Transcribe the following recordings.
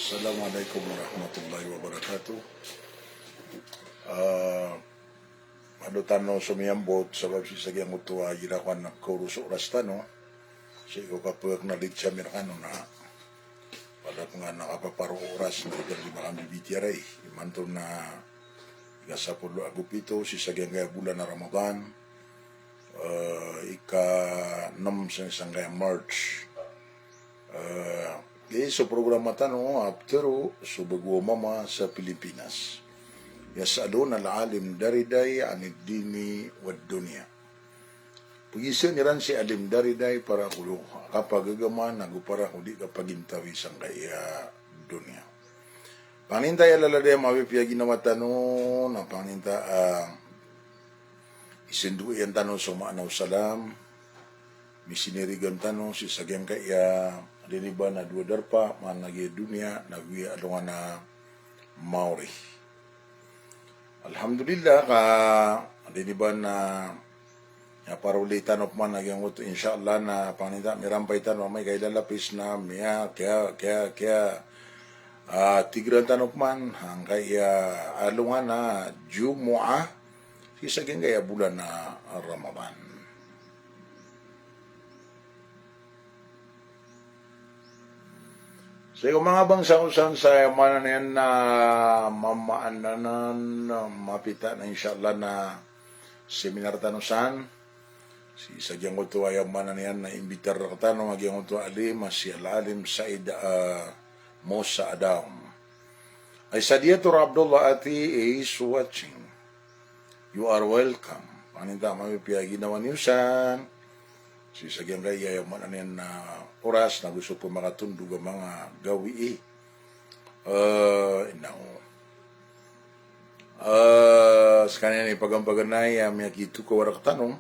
Assalamualaikum warahmatullahi wabarakatuh. Uh, Madutano sumiyambot sabab si sagyang utuwa girakan na kuruso rastano. Si ko kapag nalit siya mirakano na palat nga nakapaparo oras na ikan lima kami bitiyaray. Imanto na ikasapulo agupito si sagyang kaya bulan na Ramadan. Ika-6 sa isang kaya March. So programa tanong aptero subagwa mama sa Pilipinas. Yasalon al-alim dariday anid dini wad dunya. Pugisan niran si alim dariday para kulo kapag gagaman nagupara kudi kapag intawi sang kaya dunya. Paninta yalaladay mabipya ginawa tanong na paninta isindu yan tanong sumanaw salam misinirigan tanong si sagyang kaya diniba na dua darpa managi dunia nagwi adungan na Maori. Alhamdulillah ka diniba na parulitan of man nagyang uto insyaallah na panita mirampay tanong may kailalapis na miya kaya tigran tanong man hangkay alungan na Jumu'ah si sagyang kaya bulan na Ramadan. So, yung mga bangsa-usan sa mananan na mamaananan, mapita na inshallah na seminar tanusan. Si sagyang uto ay mananan na imbitar na katano, magyang uto alim, si Al-Alim Said Musa Adam. Ay Sadiatur Abdullah Ati is watching. You are welcome. Paninta mamipia ginawa niusan. Si sagyang kaya yung mananin na oras na gusto po makatundog ang mga gawi sa kanya ni pagampaganay miyakito ko warak tanong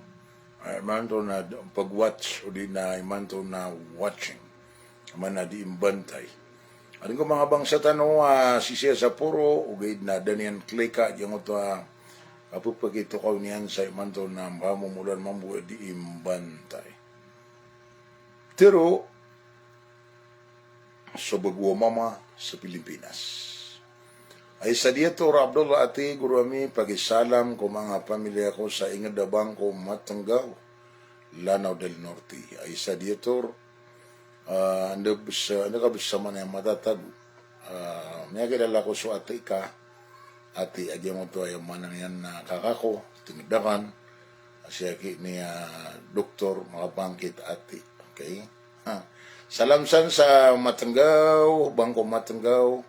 imanto na pag-watch o di na imanto na watching man na di imbantay aling ko mga bangsa tanong si siya sa puro ugay na danian klika yung ito kapupagito ko niyan sa imanto na mamumulan mambuhay di imbantay. Pero subagwa mama sa Pilipinas. Ay sa dito Abdullah Ati gurami pagisalam ko mga pamilya ko sa Ingadabang ko Matanggaw, Lanao del Norte. Ay sa dito nakabisama na yung matatag. May kilala ko sa ati ka. Ati agyan mo ito ay manang yan na kakako, tinagdakan. Siya niya doktor makabangkit ati. Okay. Salamsan sa Matanggaw, Bangko Matanggaw.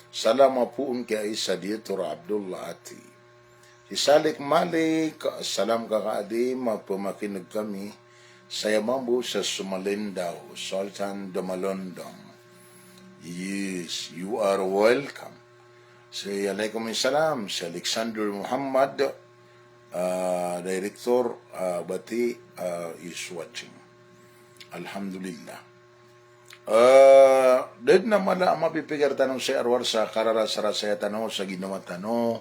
Salamapuun kay sa dito Abdullah Ati. Isalik Malik, salam kakaadim, pamakinig kami sa Yamambu sa Sumalindaw, Sultan Damalondong. Yes, you are welcome. Say alaikum salam si Alexander Muhammad, Director Bati is watching. Alhamdulillah. Dahil na mala mapipigar tanong si Arwar sa kararasarasaya tanong sa ginawa tanong.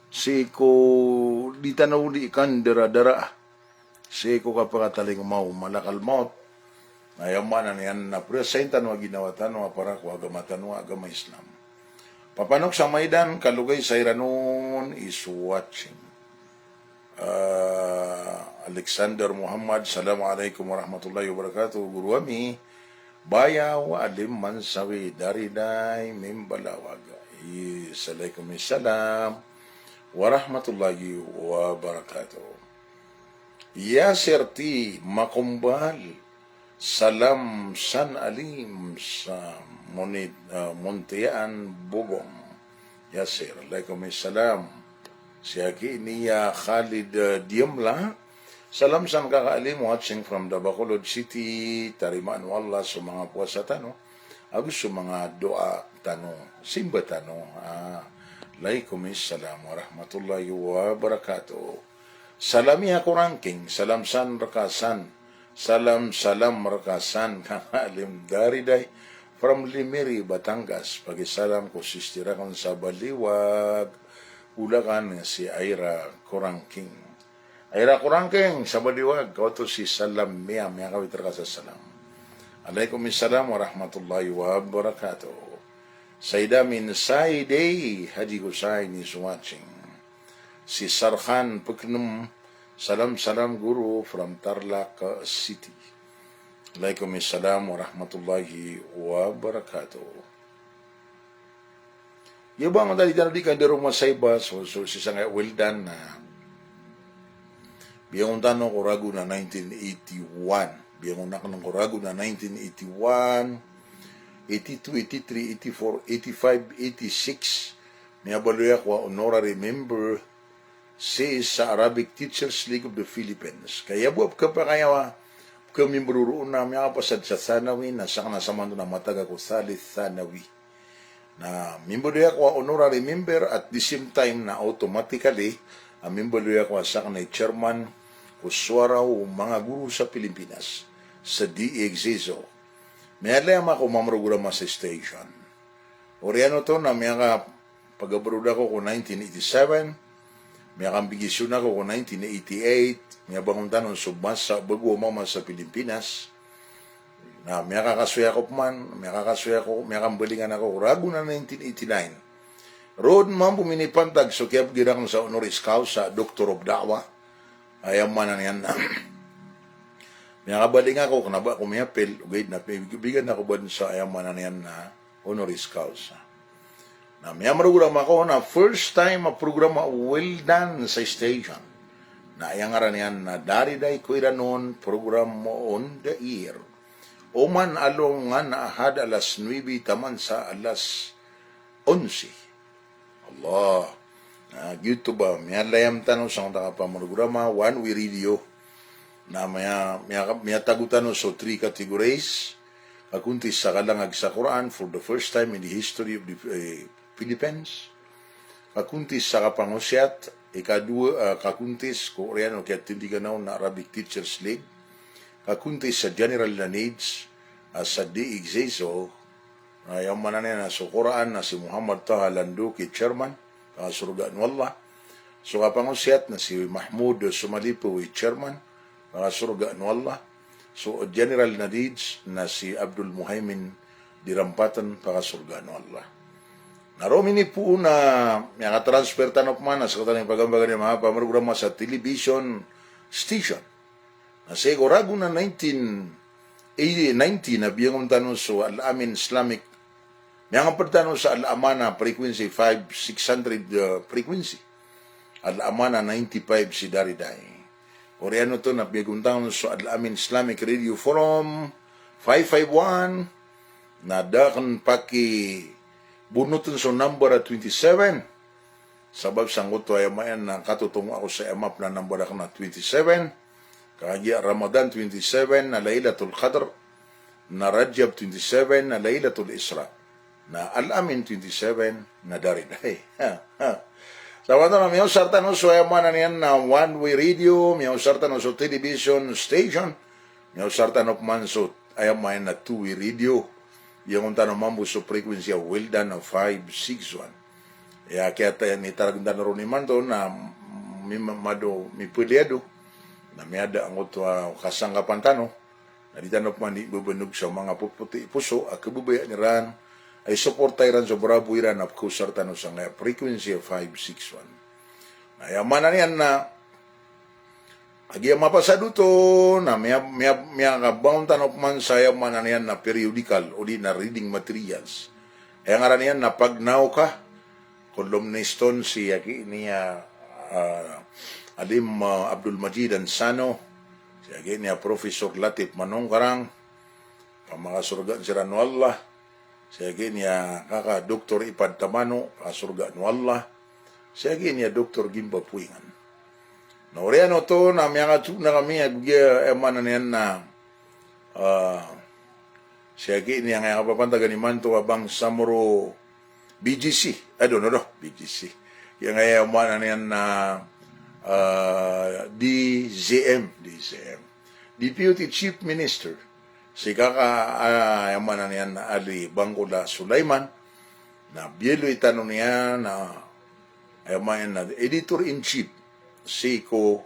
Si ko di tanong di ikan dara-dara. Si ko kapagataling mau malakal maut. Ayaman na yan na presenta no ginawa tanong para ko agama tanong agama Islam. Papanok sa Maidan kalugay sa Iranon is watching. Alexander Muhammad, Assalamualaikum warahmatullahi wabarakatuh. Guru kami, bayaw alim mansawi dariday mimbalawag. Assalamualaikum warahmatullahi wabarakatuh. Yasirti makumbal, salam san alim sa Muntian Bugong. Yasir, Waalaikumsalam. Siya niya Khalid Diamla. Salam sa kakaalim watching from the Bacolod City. Tarimaan wallah sa mga puwasa tanong. Agus sa mga doa tanong. Simba tanong. Waalaikumsalam warahmatullahi wabarakatuh. Salami ako ranking. Salam san rakasan. Salam rakasan. Kakaalim dariday. From Limiri, Batangas. Pagisalam ko sistirakan sa Baliwag. Ulakan si Aira Korangking. Aira Korangking, sa Baliwag, kauto si Salam Mia kawitra ka sa salam. Alaikum salam warahmatullahi wabarakatuh. Saydamin Saidei Haji Hussein is watching. Si Sarhan Puknum, salam guru from Tarlac City. Waalaikumsalam warahmatullahi wabarakatuh. Yabang dali di ka di rumah sayba so si sangay Wildan na biyang tanong ko ragu na 1981. Biyang unang ko ragu na 1981. 82, 83, 84, 85, 86, niyabaluya ko honorary member sa Arabic Teachers League of the Philippines. Kaya buwap ka pa kaya kami beruruun na mga pasad sa Sanawi na sa kanasaman na mataga ko Salis Sanawi. Na membaluya ko honorary member at the same time na automatically membaluya ko sa kanay chairman o suwaraw mga guru sa Pilipinas sa DEXISO. May alam ako mamrograma sa station. Oriano to na may pag-abroad ako ko 1987, may kambigisyon ako ko 1988, may bangon tanon submas sa bago mama sa Pilipinas, na may kakasuya ko man, may kambalingan ako rago na 1989. Road man puminipantag so kaya girang sa honoris causa, Doctor of Da'wa, ayam man na yan na. May kabaling ako, kanaba ko may apel, ugay na, bigyan ako ba sa ayamanan yan na honoris causa. Na may programa ko na first time a programa well done sa station. Na ayang aran yan na dariday ko iranon program mo on the air. O man along nga na ahad alas 9 taman sa alas 11. Allah. YouTube ba, may alayam tanong sa mga programa, one way radio. Na may tagutan so 3 categories. Kakuntis sa kalangag sa Quran for the first time in the history of the Philippines. Kakuntis sa kapangusyat. Ikadua, kakuntis ko Koreano kaya tindigan na Arabic Teachers League. Kakuntis sa general na needs sa DEXISO. Yung mananin na sa Quran na si Muhammad Taha Landuki chairman. Surgaan wallah. So kapangusyat na si Mahmud Sumalipo chairman. Mga surgaan wallah. So, general na needs na si Abdul Muhaymin Dirampatan para surgaan wallah. Naromini po na may transfer tanop man sa kataling pagambagan ng mga pamrograma sa television station. Na siguro na 1990 na biyang tanong so Al-Amin Islamic may ang pertanong sa Al-Amana frequency 600 frequency. Al-Amana 95 si Dariday. Oriano to na biguntang so Al-Amin Islamic Radio Forum 551 na dakan paki bunutin so number 27 sabab sanggot to ay mayan na katutungo ako sa emap na number na 27 kaya Ramadan 27 na Laylatul Qadr na Rajab 27 na Laylatul Isra na Al-Amin 27 na Dariday. Sa wato na may usarta no so ayamanan yan na one-way radio, may usarta no so television station, may usarta no man so ayamanan na two-way radio, yung unta no mambu so frequency of Wildan na 561. Kaya tayo ni taraganda na ron ni Manto na mi puliado, na may ada ang ito kasangkapan tano, na di tanong man di bubanog sa mga puputi puso, at kabubaya ni Ran, ay supportay ran sa bravo iran at kusartan no sa frequency of 561. Ayamanan yan na agya mapasado to na may kabaon tanop man sa ayamanan yan na periodical o di na reading materials. Ay ngaran yan na pagnaw ka columniston si yaki niya Alim Abdul Majid Ansano si yaki niya Professor Latif Manongkarang pamakasurgan si Ranwallah siya niya kaka Dr. Ipad Tamano, kasurgaan wallah. Siya niya Dr. Gimba Puingan. Nauriano to na mga na kami emanan yan na siya niya nga kapapantagan ni Manto abang Samuro BGC. I don't know, BGC. Yung nga emanan yan na DZM. Deputy Chief Minister. Si kaka-ayamanan niya na Ali Bangkola Sulaiman na biyelo itanong niya na ayamanan na editor-in-chief si ko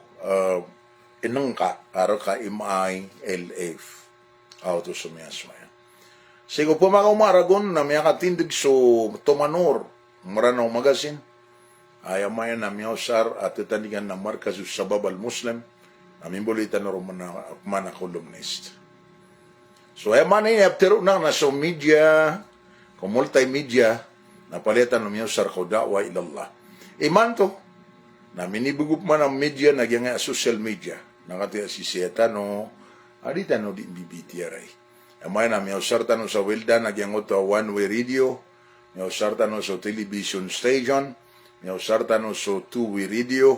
inangka para ka MILF auto sumiyasmaya Sigo po mga umaragon na may katindig so Tomanor, Maranaw Magazine. Ay amayan na miyaw sar at itanigan na marka sa babal Muslim. Amin bulitan na mana columnist. So ay man ay aptero na so media, kung multimedia, napalitan na miyaw sar ko da'wa ilallah. Iman to, na minibugup man ang media, nagyang social media. Nakatiya si Sietano, aditano di bibitiyaray. Amay na miyaw sar tano sa Wildan, nagyang to one-way radio, miyaw sar tano sa television station, miyaw sartano so two-way radio,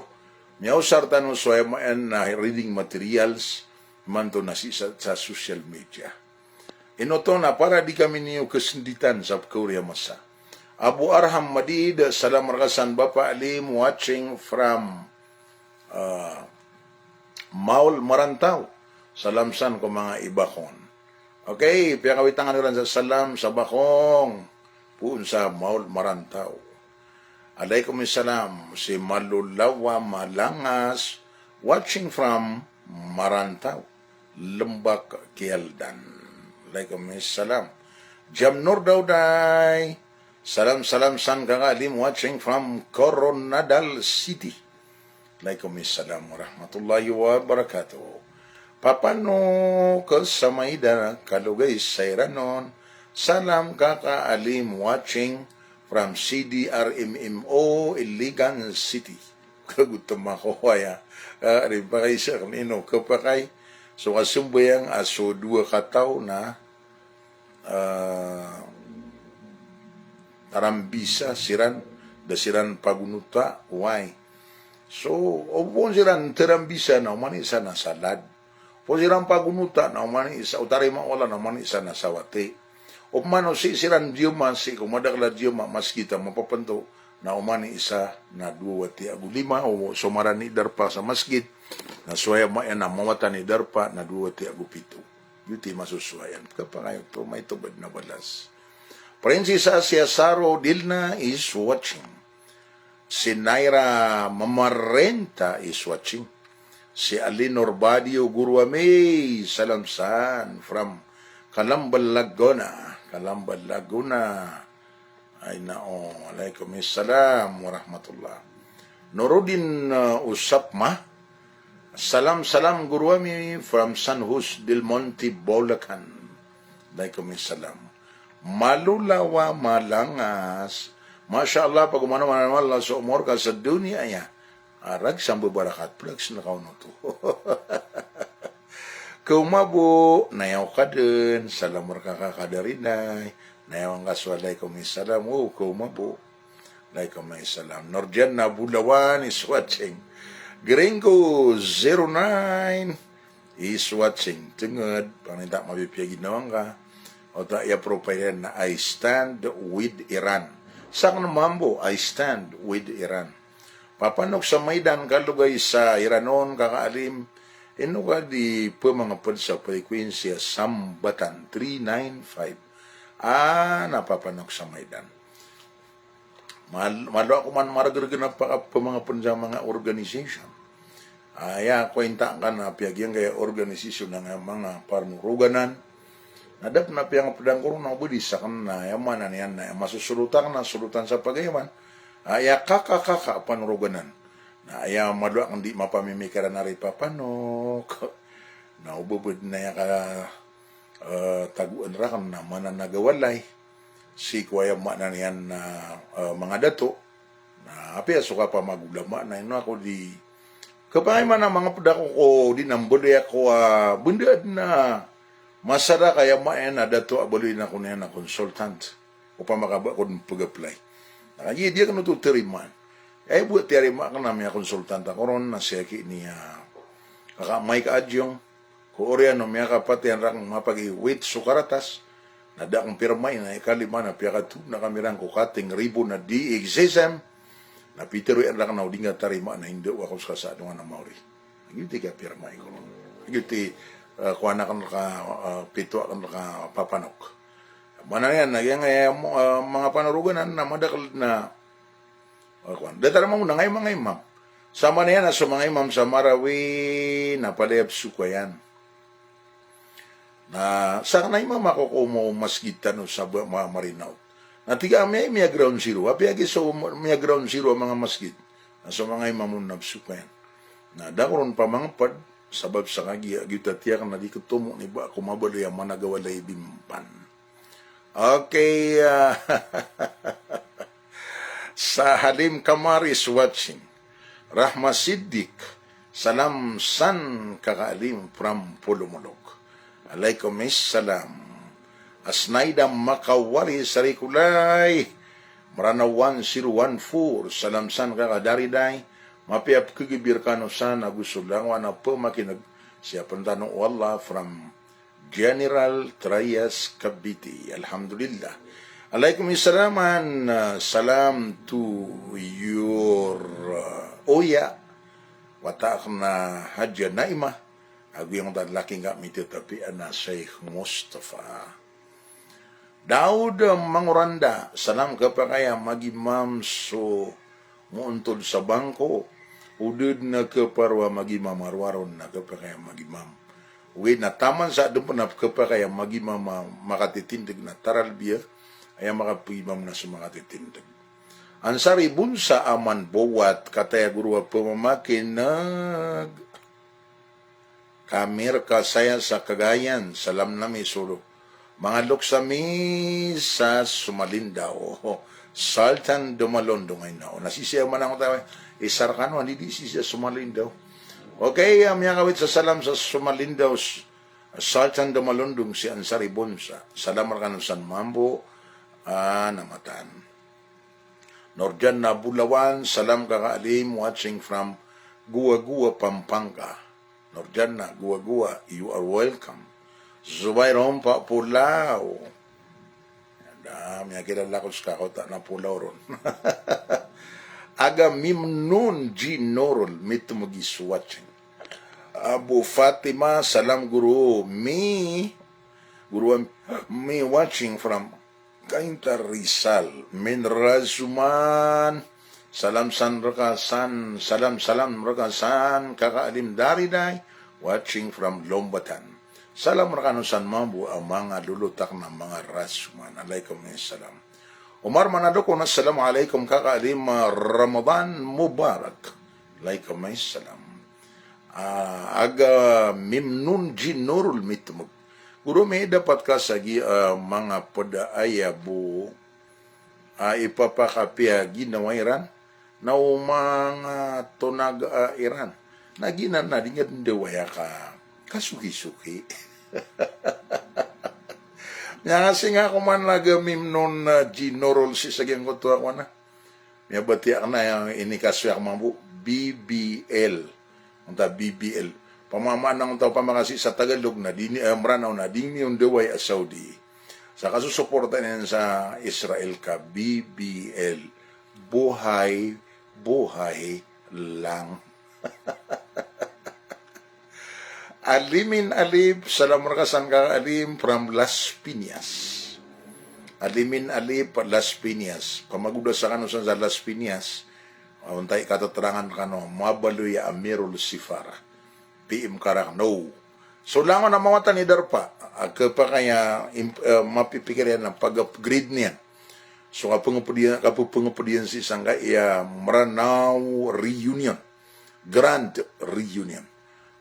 miyaw sartano so na reading materials, manto na sa social media. Inoto na para di kami niyo kasinditan sa Korea masa. Abu Arham Madid, salam rakasan Bapa Alim, watching from Maul Marantau. Salam san ko mga ibakon. Okay, piyakawitangan rin sa salam sa bakong, puun sa Maul Marantau. Alaikum salam, si Malulawa Malangas, watching from Marantau, Lembak, Kialdan. Alaikum salam. Jamnur Dauday, salam san kakalim, watching from Coronadal City. Alaikum salam warahmatullahi wabarakatuh. Papano kasamayda kalugay sayranon, salam kakaalim, watching from CDRMMO, Iligan City. Kagutom ako kaya. Rin pa kayo sa kanino kapakay. So kasumbayang aso dua kataw na tarambisa siran, dasiran pagunuta, why? So, opon siran tarambisa na umani isa na salad. Po siran pagunuta na umani isa, utaray mawala na umani isa na sawate. O mano si siran diyuma si kumadakla diyuma mas kita mapapanto na umani isa na dua wati agu lima o sumarani darpa sa masjid na suwaya mayan na mawata ni darpa na dua wati agu pito. Yuti masusuayan. Kapag to may tubad na balas. Princess Asia Saro Dilna is watching. Si Naira Mamarenta is watching. Si Alinor Badio Guruame, salamsan from Calambal Laguna. Ay nao, alaikum salam wa rahmatullah. Nurudin Usapma, salam Guruami from San Jose del Monte, Bulacan. Alaikum salam. Malulawa Malangas, Masya Allah, pag umano-mano Allah sa umor ka sa dunia ya, arag sambo barakat, plugs na kauno to. Kumabo, nayaw ka din, salamor ka kakadarinay, nayaw ang kaswalay kumisalam, kumabo, lay kumisalam. Norjan na Bulawan is watching. Gringo 09 is watching. Tungod, pangintak mabipiyagin naman ka, o ta i-appropriate na I stand with Iran. Sak namambo, I stand with Iran. Papanok sa Maidan, kalugay sa Iranon, kakaalim, inuga di po mga sa frequency Sambatan 395. Napapanok sa Maidan. Malo ako man maragaragana pa mga punsa mga organization. Kwenta ka na piagyang kaya organisasyon ng mga parnuruganan. Nadap na piyang pedang kurung na budi sa kanana yaman yan na masusulutan na sulutan sa pagayaman. Kakak panuruganan. Na madwa kang di mapamimikara na rin papanok. Na ububud na ya taguan ra kan na mananagawalay. Si kuya na yan na mga dato. Na apia suka pa magulama na ino ako di kapay man ang mga pedako ko di nambuli ako bundad na masara kaya maen na dato abuli na ko na consultant o pa makaba ko pag-apply. Nakagi dia kan to teriman. Buat terima kan namanya konsultan koron na siya niya kakamay ka adyong ko oriano miya kapati ang rang mapagi wait sukaratas nada kong pirmay na ikalima na piyakatu na kamirang ko kating ribo na di exam na pitero ang rang na udinga tarima na hindi ako sa kasado nga na mauri. Giti ka pirmay ko. Giti kuana kan ka pito kan ka papanok. Mana yan nagyang mga panuruganan na madakal na datara mo na ngay mga imam. Sama na yan sa mga imam sa Marawi na palayab suka yan. Na sana mama ko mo masjid tano sa mga marinaw. Na tiga may ground zero. Api agi so may ground zero ang mga masjid. So mga imamun nabsukayan. Na daron pa mga pad, sabab sa kagi agitatiyak na di ketumo ni ba kumabalo yung managawalay bimpan. Okay, sa Halim Kamar is watching. Rahma Siddiq, salam san kakaalim from Pulumulog. Alaikum salam. Asnaida Makawari Sarikulay, Marana 1014, salam san kakadariday, mapiap kigibir kano san agusulang wana pemakinag siya pantanong Allah from General Trias Cavite. Alhamdulillah. Alaikum salaman. Salam to your Oya. Watak na Hadja Naima. Agu yung laking kami tetapi ana Sheikh Mustafa. Daud Manguranda. Salam kapakaya magimam so muuntol sa bangko. Udud na kaparwa magimam arwaron na kapakaya magimam. Uwi na taman sa doon pa na kapakaya magimam makatitindig na taral biya. Ay makapimam na sa makatitindig. Ansari bunsa aman bowat kataya guru pamamakin nag kamir ka saya sa Cagayan. Salam nami solo. Mga luksami sa Sumalindaw. Sultan Dumalondong ay nao. Nasisiya man ako tayo. Isarkano, hindi siya Sumalindaw. Okay, mga kawit sa salam sa Sumalindaw. Sultan Dumalondong si Ansari Bunsa. Salam ka San Mambo. Namatan. Norjan na Bulawan. Salam ka kaalim. Watching from Gua-Gua, Pampanga. Norjan na Gua-Gua. You are welcome. Zubayron pa Pulao. Dami kilala ko sa kakota na Pulao ron. Aga Mimnun Ginorol mitmugis watching. Abu Fatima salam guru me watching from Kainta Rizal min Razuman salam rakasan kakaalim dariday watching from Lombatan. Salam rakano san mambu ang mga lulutak ng mga rasuman. Alaikum salam. Umar Manadoko na salam alaikum kakaalim Ramadan Mubarak. Alaikum salam. Aga Mimnun Ginurul mitmug. Guru may dapat ka sa mga podaaya bu ipapakapia ginawa Iran na mga tunag Iran. Naginan na din nga dewaya ka kasuki-suki. Nga nga kuman lagamim nun ginorol si sagyang ko to ako na. May batiak na yung inikasyak mambu BBL. Unta BBL. Pamamaan ng tao pamakasi sa Tagalog na dini maranaw na dini yung deway a Saudi. Sa kasusuporta niyan sa Israel ka BBL. Buhay lang. Alimin Alib, salam rakasan ka Alim from Las Piñas. Alimin Alib, Las Piñas. Pamaguda sa kano sa Las Piñas, untay kataterangan kano, mabaluya Amirul Sifara. PM karak, no. So langon na mawatan ni Darpa, pa kaya mapipikirian ng pag-upgrade niya. So kapupungupudian si Sangga, Maranaw Reunion. Grand Reunion.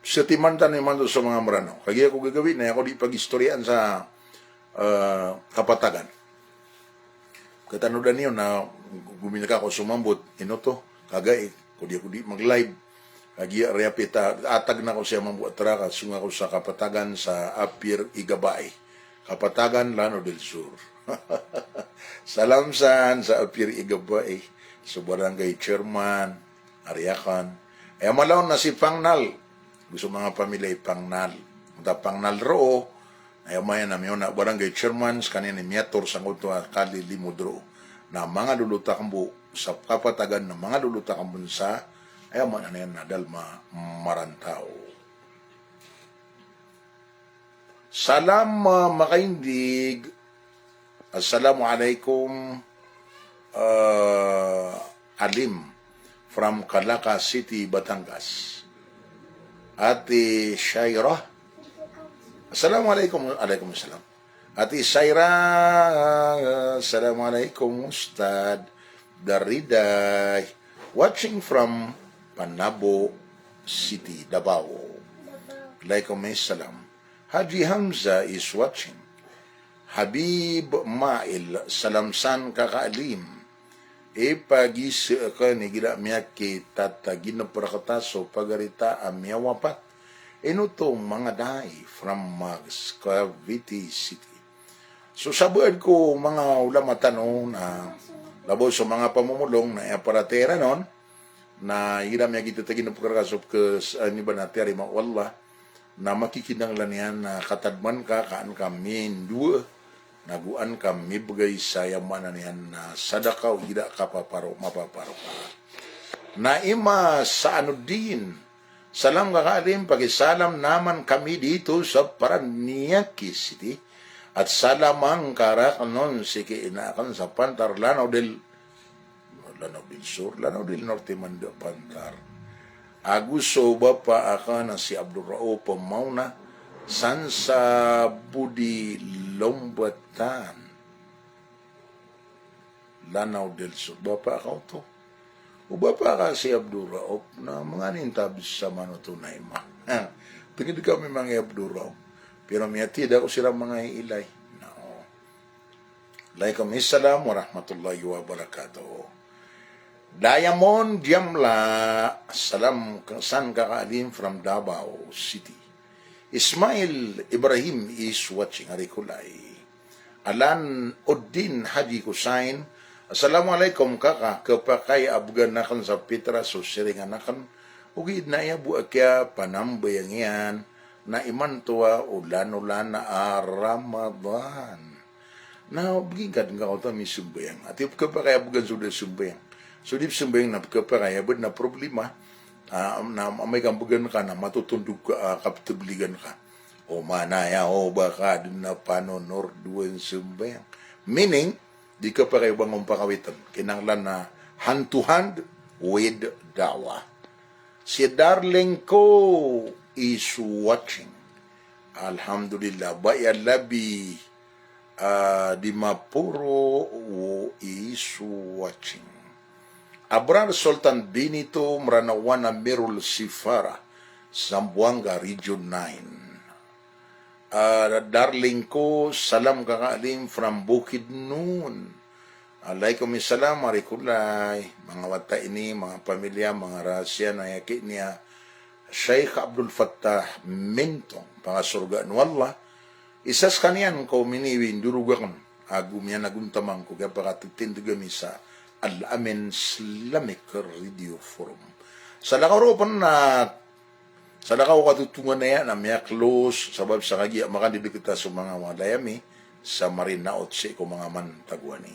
Sa timantan ni Mando sa mga Maranaw. Kaya ako gagawin na ako di pag-istoryan sa Kapatagan. Katanudan niyo na guminaka ako sumambot, inoto, kagay, kudi mag-live. Kaya reapita, atag na ko siya mambuat traka, sunga ko sa Kapatagan sa Apir Igabay. Kapatagan, Lano del Sur. Salam sa Apir Igabay, sa barangay Chairman, Ariakan. Malaw na si Pangnal. Gusto mga pamilya Pangnal. Punta Pangnal roo, mayan namin na barangay chairman, kanina miyator sa kuto kali limudro na mga lulutakam sa Kapatagan ng mga lulutakam sa mayan na yan na dalma Marantaw. Salam makaindig. Assalamualaikum Alim from Calaca City, Batangas. Ate Shaira, Assalamualaikum. Waalaikumsalam. Ati Saira, Assalamualaikum Ustad. Dariday. Watching from Panabo City, Davao. Waalaikumsalam. Haji Hamza is watching. Habib Mail, salamsan kakaalim. Pagis ka ni gila miyaki tatagin na prakataso pagarita amyawapat. Inutong mga dai from Mags, Cavite City. So sabuad ko mga ulamatan na labo sa mga pamumulong na aparatera noon na iram niya gitatagin na prakataso ka ni ba na teri mawala na makikinang lan yan na katadman ka kaan kami dua naguan kami bagay sa yamanan yan na sadakaw gida ka mapaparo ka. Naima sa ano din, salam kakalim, pagisalam naman kami dito sa Paranaque City at salamang karakanon si kiinakan sa Pantar, Lanao del Sur, Lanao del Norte Mando Pantar. Aguso ba pa aka na si Abdurrao Pamauna san sa Budi Lombatan Lanao del Sur. Bapa ka to. O bapa ka si Abdurrao na mga nintab sa manutunay ma. Tingin kami mga Abdurrao. Pero miyatid ako sila mga ilay. No. Waalaikumsalam warahmatullahi wabarakatuh. Diamond Jamla, salam san kakaalim from Davao City. Ismail Ibrahim is watching. Arikulay. Alan Uddin Haji Kusain. Assalamualaikum kaka. Kapakay abganakan sa Pitra so siringanakan. Ugid na iya buakya panambayang yan na imantua ulan-ulan na Ramadan. Na bigingkat nga ko mi sumbayang. At yung kapakay abgan sudah sumbayang. So di sumbayang na kapakay abad na problema. Na may kambugan ka na matutundog ka, kapitubligan ka. O manaya, o baka din na panonor duwan sumbayang. Meaning, di ka pa kayo bang umpakawitan. Kinanglan na hand to hand with dawa. Si darling ko is watching. Alhamdulillah. Baya labi di Mapuro is watching. Abrar Sultan Benito Mranawana Merul Sifara, Zamboanga Region 9. Darling ko, salam kakaalim from Bukid Noon. Waalaikumsalam, marikulay. Mga wata ini, mga pamilya, mga rasya na yaki niya. Sheikh Abdul Fattah Mentong, pangasurgaan wallah. Isas kaniyan ko miniwin durugakan. Agum yan naguntamang ko, kaya pakatutindugami sa Al-Amin Islamic Radio Forum. Sa lakaropan na sa lakaw katutungan na yan na may close sabab sa kagi makandibig kita sa mga layami sa marinaot si ko mga mantagwani.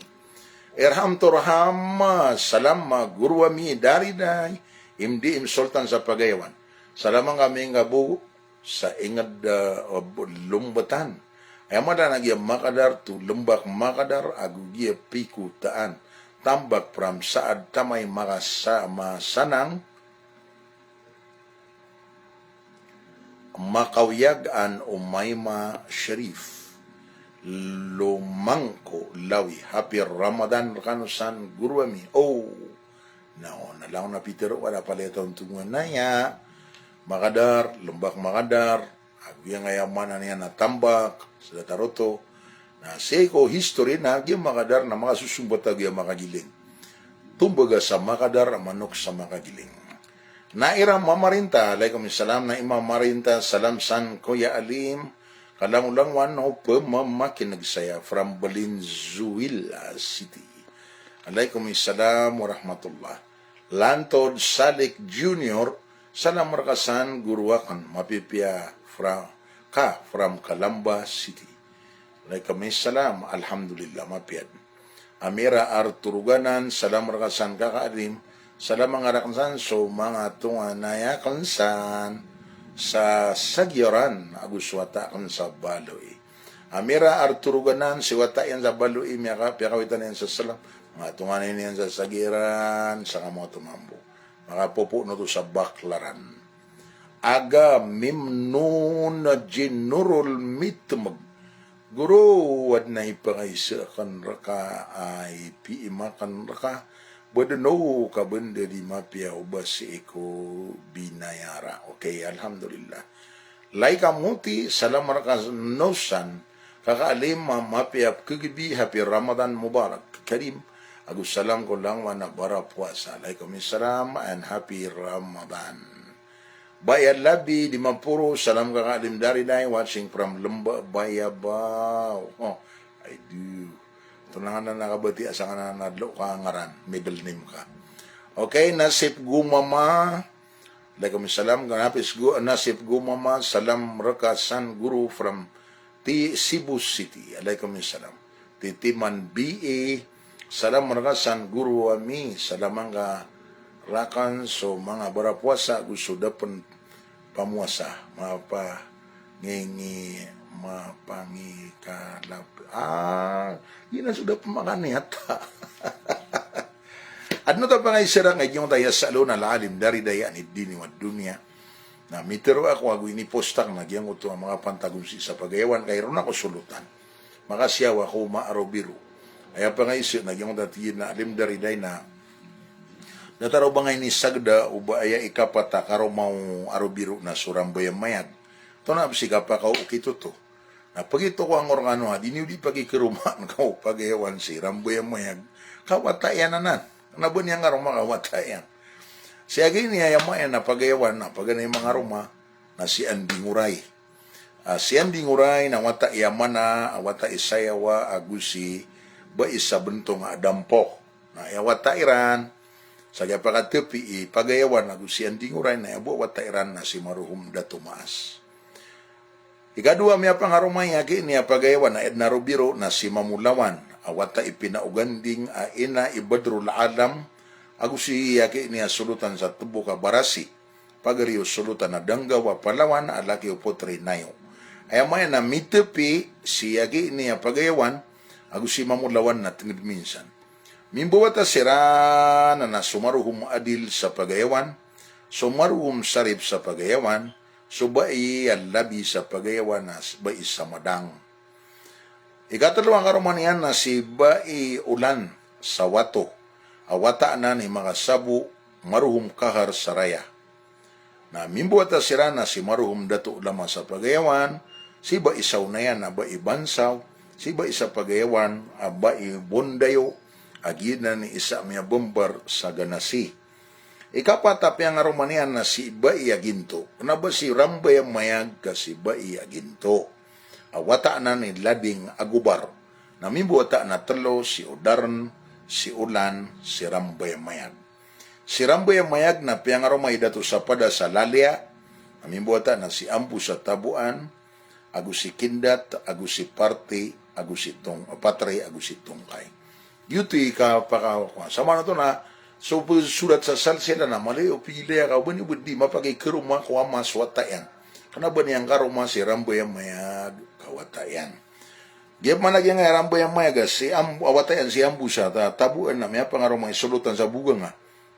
Irham turham salam gurwami dariday imdi sultan sa pagayawan. Salamang kami nga bu sa ingad lumbatan. Ayamada nagya makadar tu lembak makadar agugia piku taan. Tambak from saad tamay makasama sanang Makawyagan Umayma Sharif Lumangko Lawi. Happy Ramadan kanusan gurwami. Oh, nalaw na pitero wala pala itong tungan na ya. Makadar, lembak makadar, agya ngayaman niya na tambak, sa taroto. Na seko history na agya makadar na mga susumbat agya makagiling. Tumbaga sa makadar, manok sa makagiling. Naira mamarinta, Waalaikumsalam na imamarinta, salam san Kuya Alim, kalamulang wano pamamakiнаgsaya from Valenzuela City. Waalaikumsalam warahmatullah. Lantod Salik Jr., salam marakasan guruwakan mapipia from Calamba City. Waalaikumsalam, alhamdulillah mapiyad. Amira Arturuganan, salam marakasan kakaalim, salam mga rakansan, so mga tunganaya kansan sa sagyoran, aguswata kan sa baloy. Amira Arturuganan, si wata yan sa baloy, piyakawitan yan sa salam, mga tunganin yan sa sagiran, sa kamo tumambo. Mga pupuno to sa baklaran. aga mimnun jinurul mitmag guru wad na ipangaysa kan raka ay piimakan raka badano ka benda di mapia ubasi eko binayara. Okay, alhamdulillah. Lai kamuti salam raka nosan kakaalim mapia kegibi happy Ramadan Mubarak Karim. Agus salam ko lang wana bara puasa. Waalaikumsalam and happy Ramadan. Bayad labi di Mampuro, salam kakaalim dari day, watching from Lemba, Bayabaw. Oh, I do. Ito na nga na nakabati, asa ka na nadlo ka ngaran, middle name ka. Okay, nasip gumama, alaikum salam, ganapis nasip gumama, salam rakasan guru from Cebu City, alaikum salam. Titiman BA, salam rakasan guru ami, salam nga rakan so mga barapuasa gusto dapat pamuasa ngingi mapangikalap yun na sudah pemakan yata ano ta pangay serang ay yung tayo sa alo na lalim dari daya ni dini wa dunia na mitero ako ini postak na giyang uto ang mga pantagunsi sa pagayawan kay ron ako sulutan makasyaw ako maarobiru ay pangay serang na giyang dati na alim dari daya na nataraw ba ngayon ni sagda o ba ay ikapata karo mau arobiru na suramboy mayag. Ito na si kapakaw ukito to. Na pagito ko ang organo ha, diniw di pagkikirumaan ka pagayawan si ramboy mayag. Kawatayan na nan. Nabun yang aroma kawatayan. Siya gini ay mayan na pagayawan na paganay mga aroma na si Andinguray. Si Andinguray na wata yamana, wata isayawa, agusi, ba isa bentong adampo. Na yawata iran, sa pagkatipi pagayawan na si Andinguray na yabo watairan na si maruhum Dato Maas. Ikadua miya pangarumay yagi niya pagayawan na Edna Robiro na si Mamulawan awata ipinauganding ina ibadrul alam agusi yagi niya sulutan sa tubo ka barasi pagariyo sulutan na danggawa Palawan alaki upotre nayo. Ayamay na mitepi si yagi niya pagayawan agusi Mamulawan na tingid minsan. Mimbuwata sira na sumaruhum adil sa pagayawan, sumaruhum sarip sa pagayawan, subai alabi sa pagayawan na bai sa madang. Ikatalawang karumanian na si bai ulan sa wato, awata na ni mga sabu maruhum kahar saraya. Na mimbuwata sira na si maruhum Dato Ulama sa pagayawan, si bai saunayan na bai bansaw, si bai sa pagayawan, bai bondayo, agina ni isa miya bombar sa ganasi. Ikapatapi ang aromanian na si Bai Aginto. Kuna ba si Rambay Mayag ka si Bai Aginto? Awata na ni Lading Agubar. Namimbuata na telo si Udarn, si Ulan, si Rambay Mayag. Si Rambay Mayag na piyang aromay dato sa pada sa Lalia. Namimbuata na si Ampu sa Tabuan, agus si Kindat, agus si Party, agus si Patray, agus si Tungkay. Yuti ka pakawa. Sama na to na, so surat sa salsela na mali o pili ka ba ni budi mapagay kiruma ko maswatayan. Kana ba niyang karuma si Ramboy Mayag kawatayan. Giyap man lagi nga Ramboy Mayag si awatayan si Ambu sa tabuan na may pangaruma sulutan sa buga nga.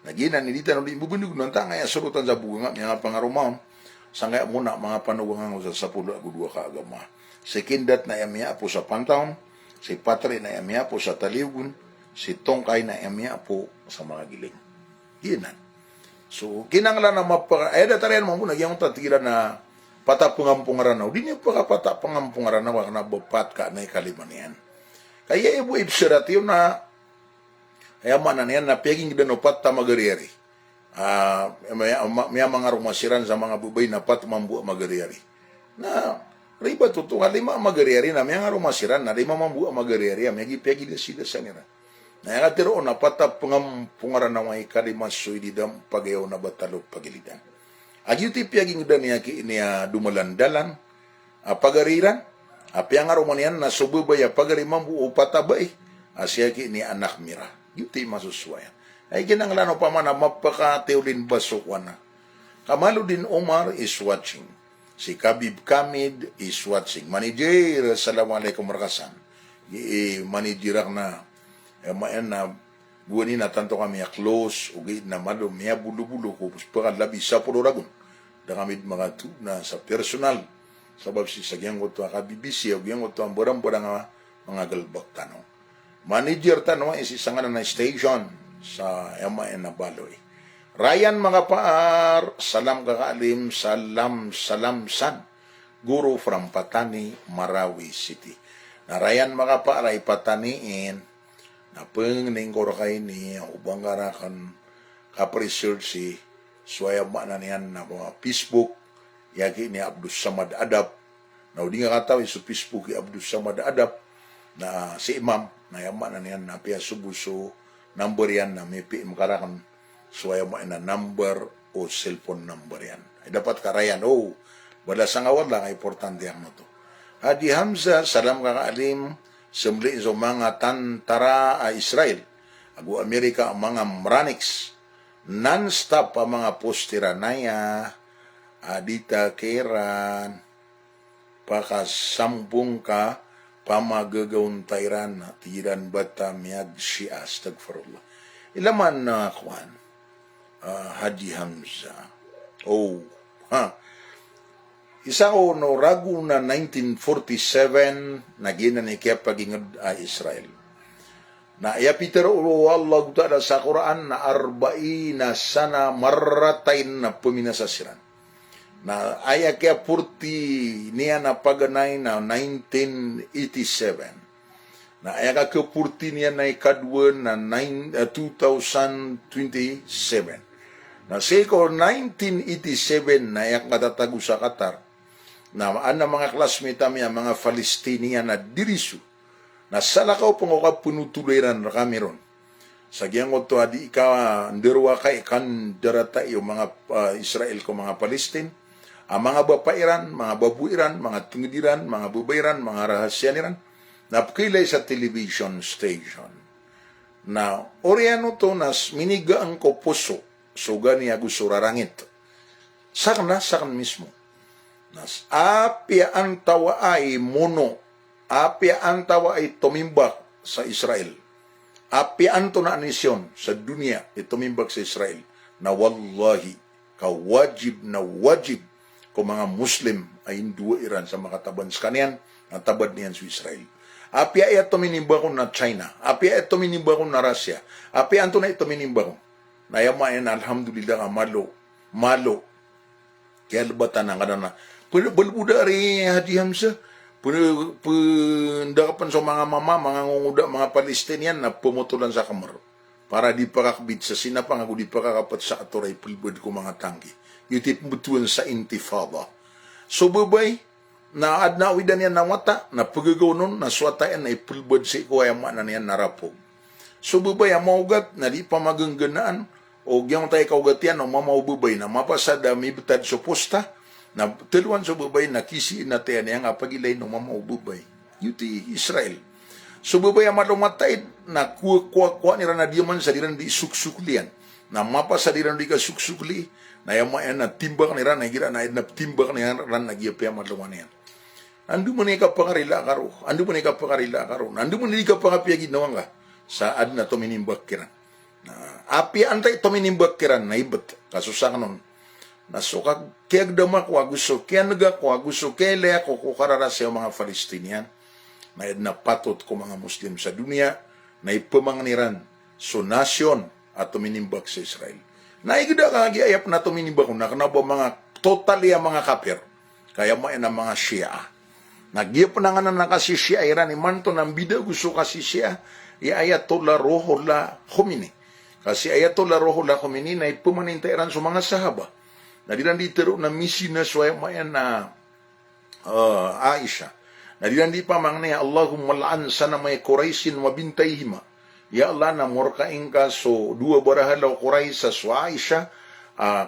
Nagina ni dita no di bubunog nang tanga ya sulutan sa buga nga may pangaruma. Sangay muna mga panugang sa 10 agudwa ka agama. Si Kindat na yamya po sa Pantaon, si Patre na yamya po sa Taliwgun, si Tongkay na yamya po sa mga giling. Ginan. So, kinanglan na datarian mo muna, yung tatira na patapungampungaranaw. Di niyo pa patapungampungaranaw na bapat ka na ikaliman yan. Kaya ibu ibsirat yun na ayaman na yan na peging danopat tamagariari. May mga rumasiran sa mga bubay na pat mambu magariari. Na riba tutunga lima magariari na may nga rumasiran na lima mambu magariari may gipegi din sila sa nila. Na nga tiro na patap pungaran na mga ikalimasoy di dam pagayaw na batalog pagilidan. Agyuti piyaging da niya dumalandalan pagariran piyang nga rumanian na sububay pagarimang buo patabay asya ki ni anak mira. Yuti masuswayan. Ay ginanglano pa man na mapaka-Teolin Basukwan na. Kamaludin Omar is watching. Si Kabib Kamid is watching. Manager, assalamualaikum warahmatullahi wabarakatuh. Manager na, mayan na, buwanin na tanto kami close, ugay na malo, miya bulu-bulu ko, pagkalabi sa Puluragon. dangamid mga tuna sa personal sabab si sagyang ko to kabibisi o gyang ko to ang borang-borang mga galbak tanong manager tanong isi sangan na station sa MN na Baloy. Ryan mga paar, salam kakaalim, salam san, guru from Patani, Marawi City. Na Ryan mga paar ay pataniin, na pengning ko kay ni, ubang garakan kapresearch si, suwaya na niyan na mga Facebook, yagi ni Abdus Samad Adab, na hindi nga katawi sa Facebook ni Abdus Samad Adab, na si Imam, na yaman na niyan na piya subuso, number yan na may makarakan suwaya mo na number o cellphone number yan. Ay dapat karayan, wala sa ngawal lang, importante ang to. Hadi Hamza, salam kakaalim, sumli sa mga tantara Israel, agu Amerika ang mga Mranix, non-stop ang mga postiranaya, adita keran, pakasambong ka, pamagagawang tayran, tiran bata miyag siya, astagfirullah. Ilaman na kuhan, Haji Hamza. Isa ko no ragu na 1947, nagina ni kaya pagingad Israel. Na iya Peter Allah ta'ala sa Quran na 40 sana marratain na puminasasiran. Na aya kaya purti niya na paganay na 1987. Na aya ka purti niya na ikadwa na 2027. Na seko 1987 na aya katatago sa Qatar. Na ana mga classmate niya mga Palestinian na dirisu. Na salakaw pong ka punutuliran na kami ron. Sagyang ko to adi ka nderwa kay kan darata yung mga Israel ko mga Palestine. Ang mga bapairan, mga babuiran, mga tungidiran, mga bubayran, mga rahasyaniran, napakilay sa television station. Na oriano to nas minigaan ko puso, suga niya gusto rarangit. Sakan mismo. Nas apia ang tawa ay mono, apia ang tawa ay tumimbak sa Israel. Apia ang to na anisyon sa dunia ay tumimbak sa Israel. Na wallahi, kawajib na wajib kung mga Muslim ay hinduwa Iran sa makataban sa kanyan, ang tabad niyan sa Israel. Api ay ito minimba ko na China. Api ay ito minimba ko na Russia. Api anto na ito minimba ko. Nayamayan, alhamdulillah, malo. Kaya labatan na kada na. Balbuda rin, Haji Hamza. Pendakapan sa mga mama, mga ngunguda, mga Palestinian na pumutulan sa kamar. Para di pakakbid sa sinapang ako di pakakapat sa atoray pilbad ko mga tangki. Yutip mutuan sa intifada. So babay, na adnawidan yan na mata, na pagagaw nun, na swatayan na ipulbad si ko ay na niyan narapog. So babay, ang maugat, na di pa magangganaan, o gyang tayo kaugat yan, o mamawababay, na mapasada, may betad sa posta, na tiluan sa babay, na kisiin na tayo niya, nga pagilay ng mamawababay. Yuti Israel. So babay, ang malumatay, na kuwa nira na diyaman sa diran di suksuklian, na mapasadiran di ka suksukli, na yamayan na timbak ni Ran, na gira na timbak ni Ran, nagyapya madlawan niyan. Andu mo ni ka pangarila karo, andu mo ni ka pangapiya ginawa nga, sa ad na to minimbak kiran. Api antay to minimbak kiran, na ibat, kasusak nun. Nasuka, kaya gdama ko aguso, kaya naga ko aguso, kaya lea ko kukarara sa mga Palestinian, na patot ko mga Muslim sa dunia, na ipamangniran, so nasyon, at tuminimbak sa Israel. Naigda ka ayap na tuminimbak ko na kanaba mga totally ang mga kafir. Kaya mo na mga Shia. Nagyap na nga na kasi Shia Iran, iman to ng bida gusto kasi Shia, Ayatollah Ruhollah Khomeini. Kasi Ayatollah Ruhollah Khomeini na ipumaninta Iran sa mga sahaba. Nadiran dito na misi na suwaya mo na Aisha. Nadiran di pa mang niya, Allahumma la'an sana may Quraishin wa bintayhima. Ya Allah na murkain ka so dua barahalaw Quraish sa Aisha,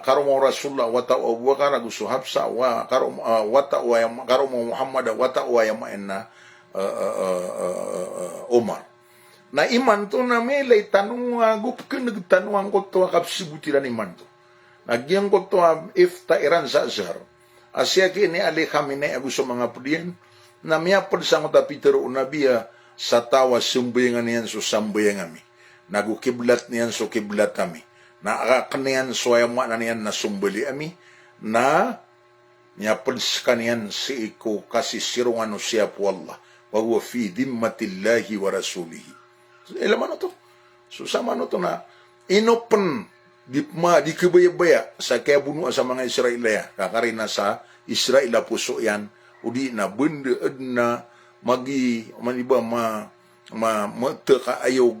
karum Rasulullah wa ta'u Abu Bakar gusto Hafsa wa karum wa ta'u karum Muhammad wa ta'u na Umar. Na iman to na melay tanong gup nagtanong ko to kapsibutiran iman to. Nagyang ko to ifta Iran sa Azhar. Asya kini ali kami na gusto mga pudian na miya padsang ta Peter Unabiya sa tawa sumbayangan niyan so sambayangan mi. Nagukiblat niyan so kiblat kami. Naakakaniyan so ayama na niyan na sumbali ami. na niyapanskan yan si iko kasi sirungan no siya po Allah wa huwa fi dimmatillahi wa rasulihi. So, ilaman to. So sama no to na inopen di kebaya-baya sa kaya bunuan sa mga Israel ya kakarina sa Israel puso yan udi na benda na magi maniba ayog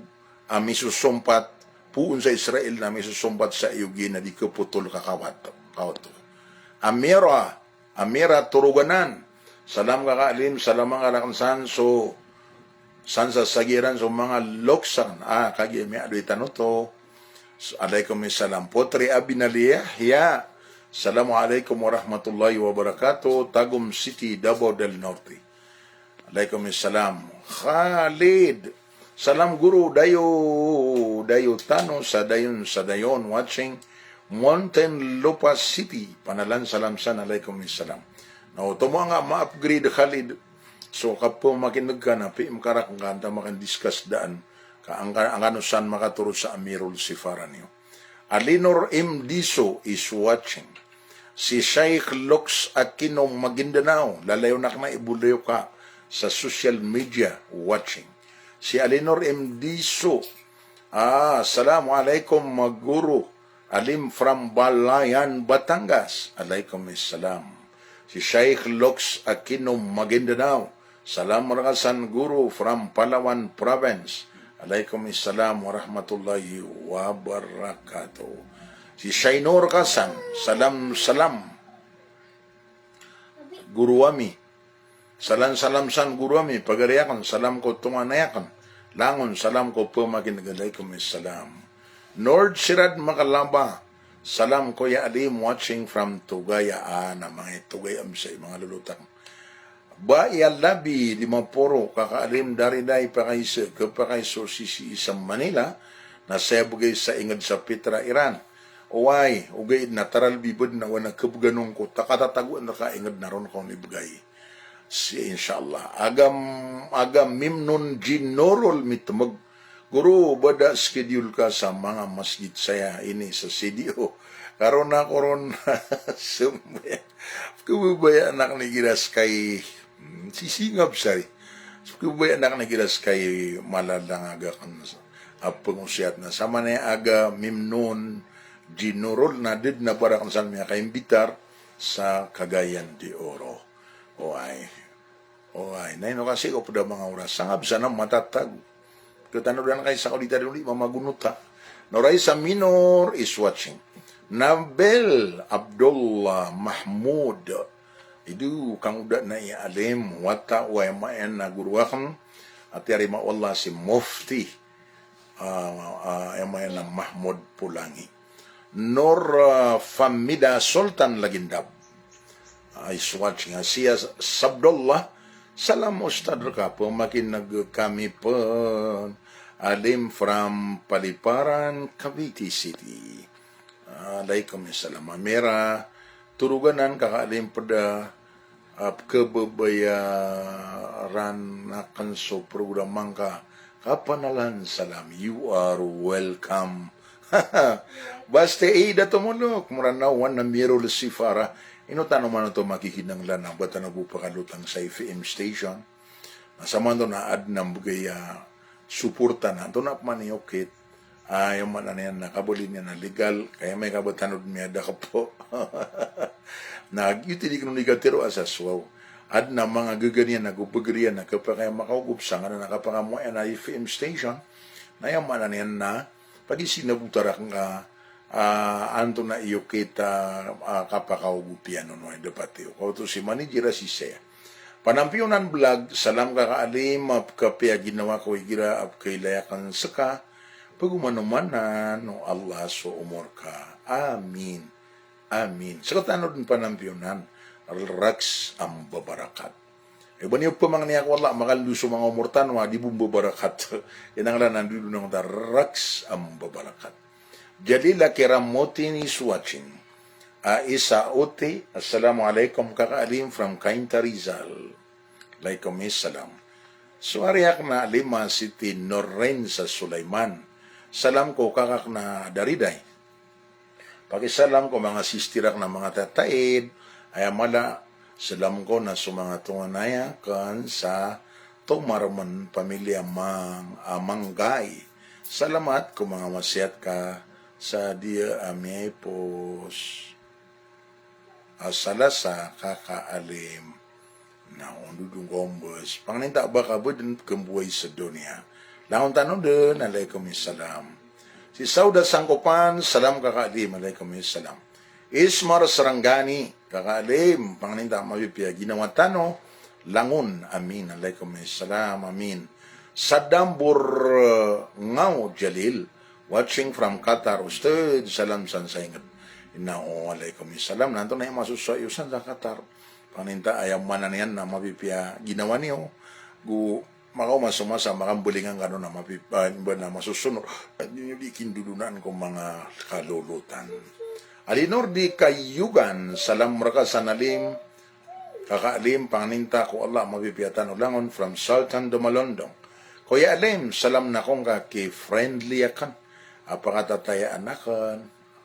misusumpat puun sa Israel na misusumpat sa ayog na di keputol kawat Amira turuganan salam kakaalim salam mga lakansan so san sa sagiran so mga loksan kagi mi adoy tanuto alaikum salam potri abinaliyah ya assalamualaikum warahmatullahi wabarakatuh Tagum City Davao del Norte alaikum salam Khalid salam guru dayo tano sa dayon watching Mountain Lupa City panalan salam san alaikum salam now tumo nga ma-upgrade Khalid so kapo makinig ka na pi makarak nga anta makandiscuss daan ka ang anusan makaturo sa Amirul Sifara niyo Alinor M. Diso is watching si Sheikh Lux Aquino Maguindanao lalayo na ibulayo ka sa social media watching si Alinor M. Diso assalamualaikum maguru Alim from Balayan, Batangas. Alaikum salam. Si Sheikh Lux Aquino Maguindanao. Salam rakasan guru from Palawan Province. Alaikum salam warahmatullahi wabarakatuh. Si Shainur Kasan. Salam. Guru Ami. Salam san guru Ami. Pagariakan. Salam ko tumanayakan. Langon. Salam ko pumaginag. Alaikum salam. Nord Sirad Makalamba. Salam Kuya Alim watching from Tugaya. Na mga Tugayam sa mga lulutang. Ba Labi Limapuro kakaalim dariday pakaysa kapakayso sisi isang Manila na sebugay sa ingad sa Petra Iran. Uway, ugay na taral bibod na wana kabuganong ko takatataguan na kaingad na ron ko nibugay. Si inshallah. Agam mimnon ginorol mitumag Guru, bada schedule ka sa mga masjid saya ini sa CDO. Karon na koron sumaya. Kubaya anak ni giras kay sisingap sari. Kubaya anak ni giras kay malalang aga kan pengusiat na sama na aga mimnon ginurol na did na para kan san kay imbitar sa Cagayan de Oro. Oay, nay no kasi ko pada mga oras sangab sana matatag. Katanudan kay sa kulita rin mamagunot ha. Noraisa Minor is watching. Nabel Abdullah Mahmud. Idu kang udat na ialim. Wata wa mayan na guruakan. At yari mawala si Mufti. Mayan na Mahmud Pulangi. Nor Famida Sultan Lagindab. Is watching. Siya Sabdullah. Salam Ustad ka po, makinag kami po. Alim from Paliparan, Cavite City. Alaikum salam. Amira, turuganan kakaalim pada kebabayaran na kanso programang ka. Kapanalan salam. You are welcome. Basta dato mo no, kumuranawan na Amirul Sifara. Inutano man ito makikinanglan ang bata na bupakalutang sa FM station. Nasama ito na ad ng bugaya suporta na. Ito na maniyokit. Yung man na yan nakabuli niya na legal. Kaya may kabatanod niya da ka po. Nag-utilig nung ligatero asaswaw. Ad na mga gaganian na gupagriyan na kapag kaya makaugupsa nga na nakapangamuay na FM station. Na yung man na yan na pag isinabutarak nga anto na iyo kita kapakaugupian no dapat iyo. Kauto si manager si saya. Panampionan vlog salam kakaalim kapya ginawa ko igira kay layakan saka pagumanumanan no Allah so umur ka. Amin. Sakot ano din panampionan raks ang babarakat. Iba niyo pa mga niya wala makaluso mga umurtan wa di bumabarakat. Yan ang lanan dito ng raks ang babarakat. Jalila Kiramutin is watching. Isa Uti, Assalamualaikum kakaalim from Cainta Rizal. Alaikum salam. Suariak na lima City Norren sa Sulaiman. Salam ko kakak na dariday. Pakisalam ko mga sistirak na mga tataid, ay mala, salam ko na sa mga tunganaya kan sa tumarman pamilya manggay. Salamat ko mga masyat ka sa dia amay pos asala sa kakaalim na undudong gombos. Panganinta ba ka ba din kumbuhay sa dunia? Lahon tanong din, alaikumissalam. Si Sauda Sangkopan, salam kakaalim, alaikumissalam. Ismar Sarangani, kakaalim, panganinta mabipya, ginawa tano, langun, amin, alaikumissalam, amin. Sadambur Ngao Jalil, watching from Qatar, Ustad, salam san sa ingat. Inao, alaikumissalam, nanto na yung masusayusan sa Qatar. Paninta ayam mana niyan na mapipya ginawa niyo gu makaw masumasa makambulingan kano na mapipya na masusunod at yun ikindudunan ko mga kalulutan. Alinor di kayugan salam mereka sanalim kakaalim paninta ko Allah mapipyatan ulangon from Sultan Dumalondong. Kuya alim salam na kong kaki friendly akan apakatatayaan akan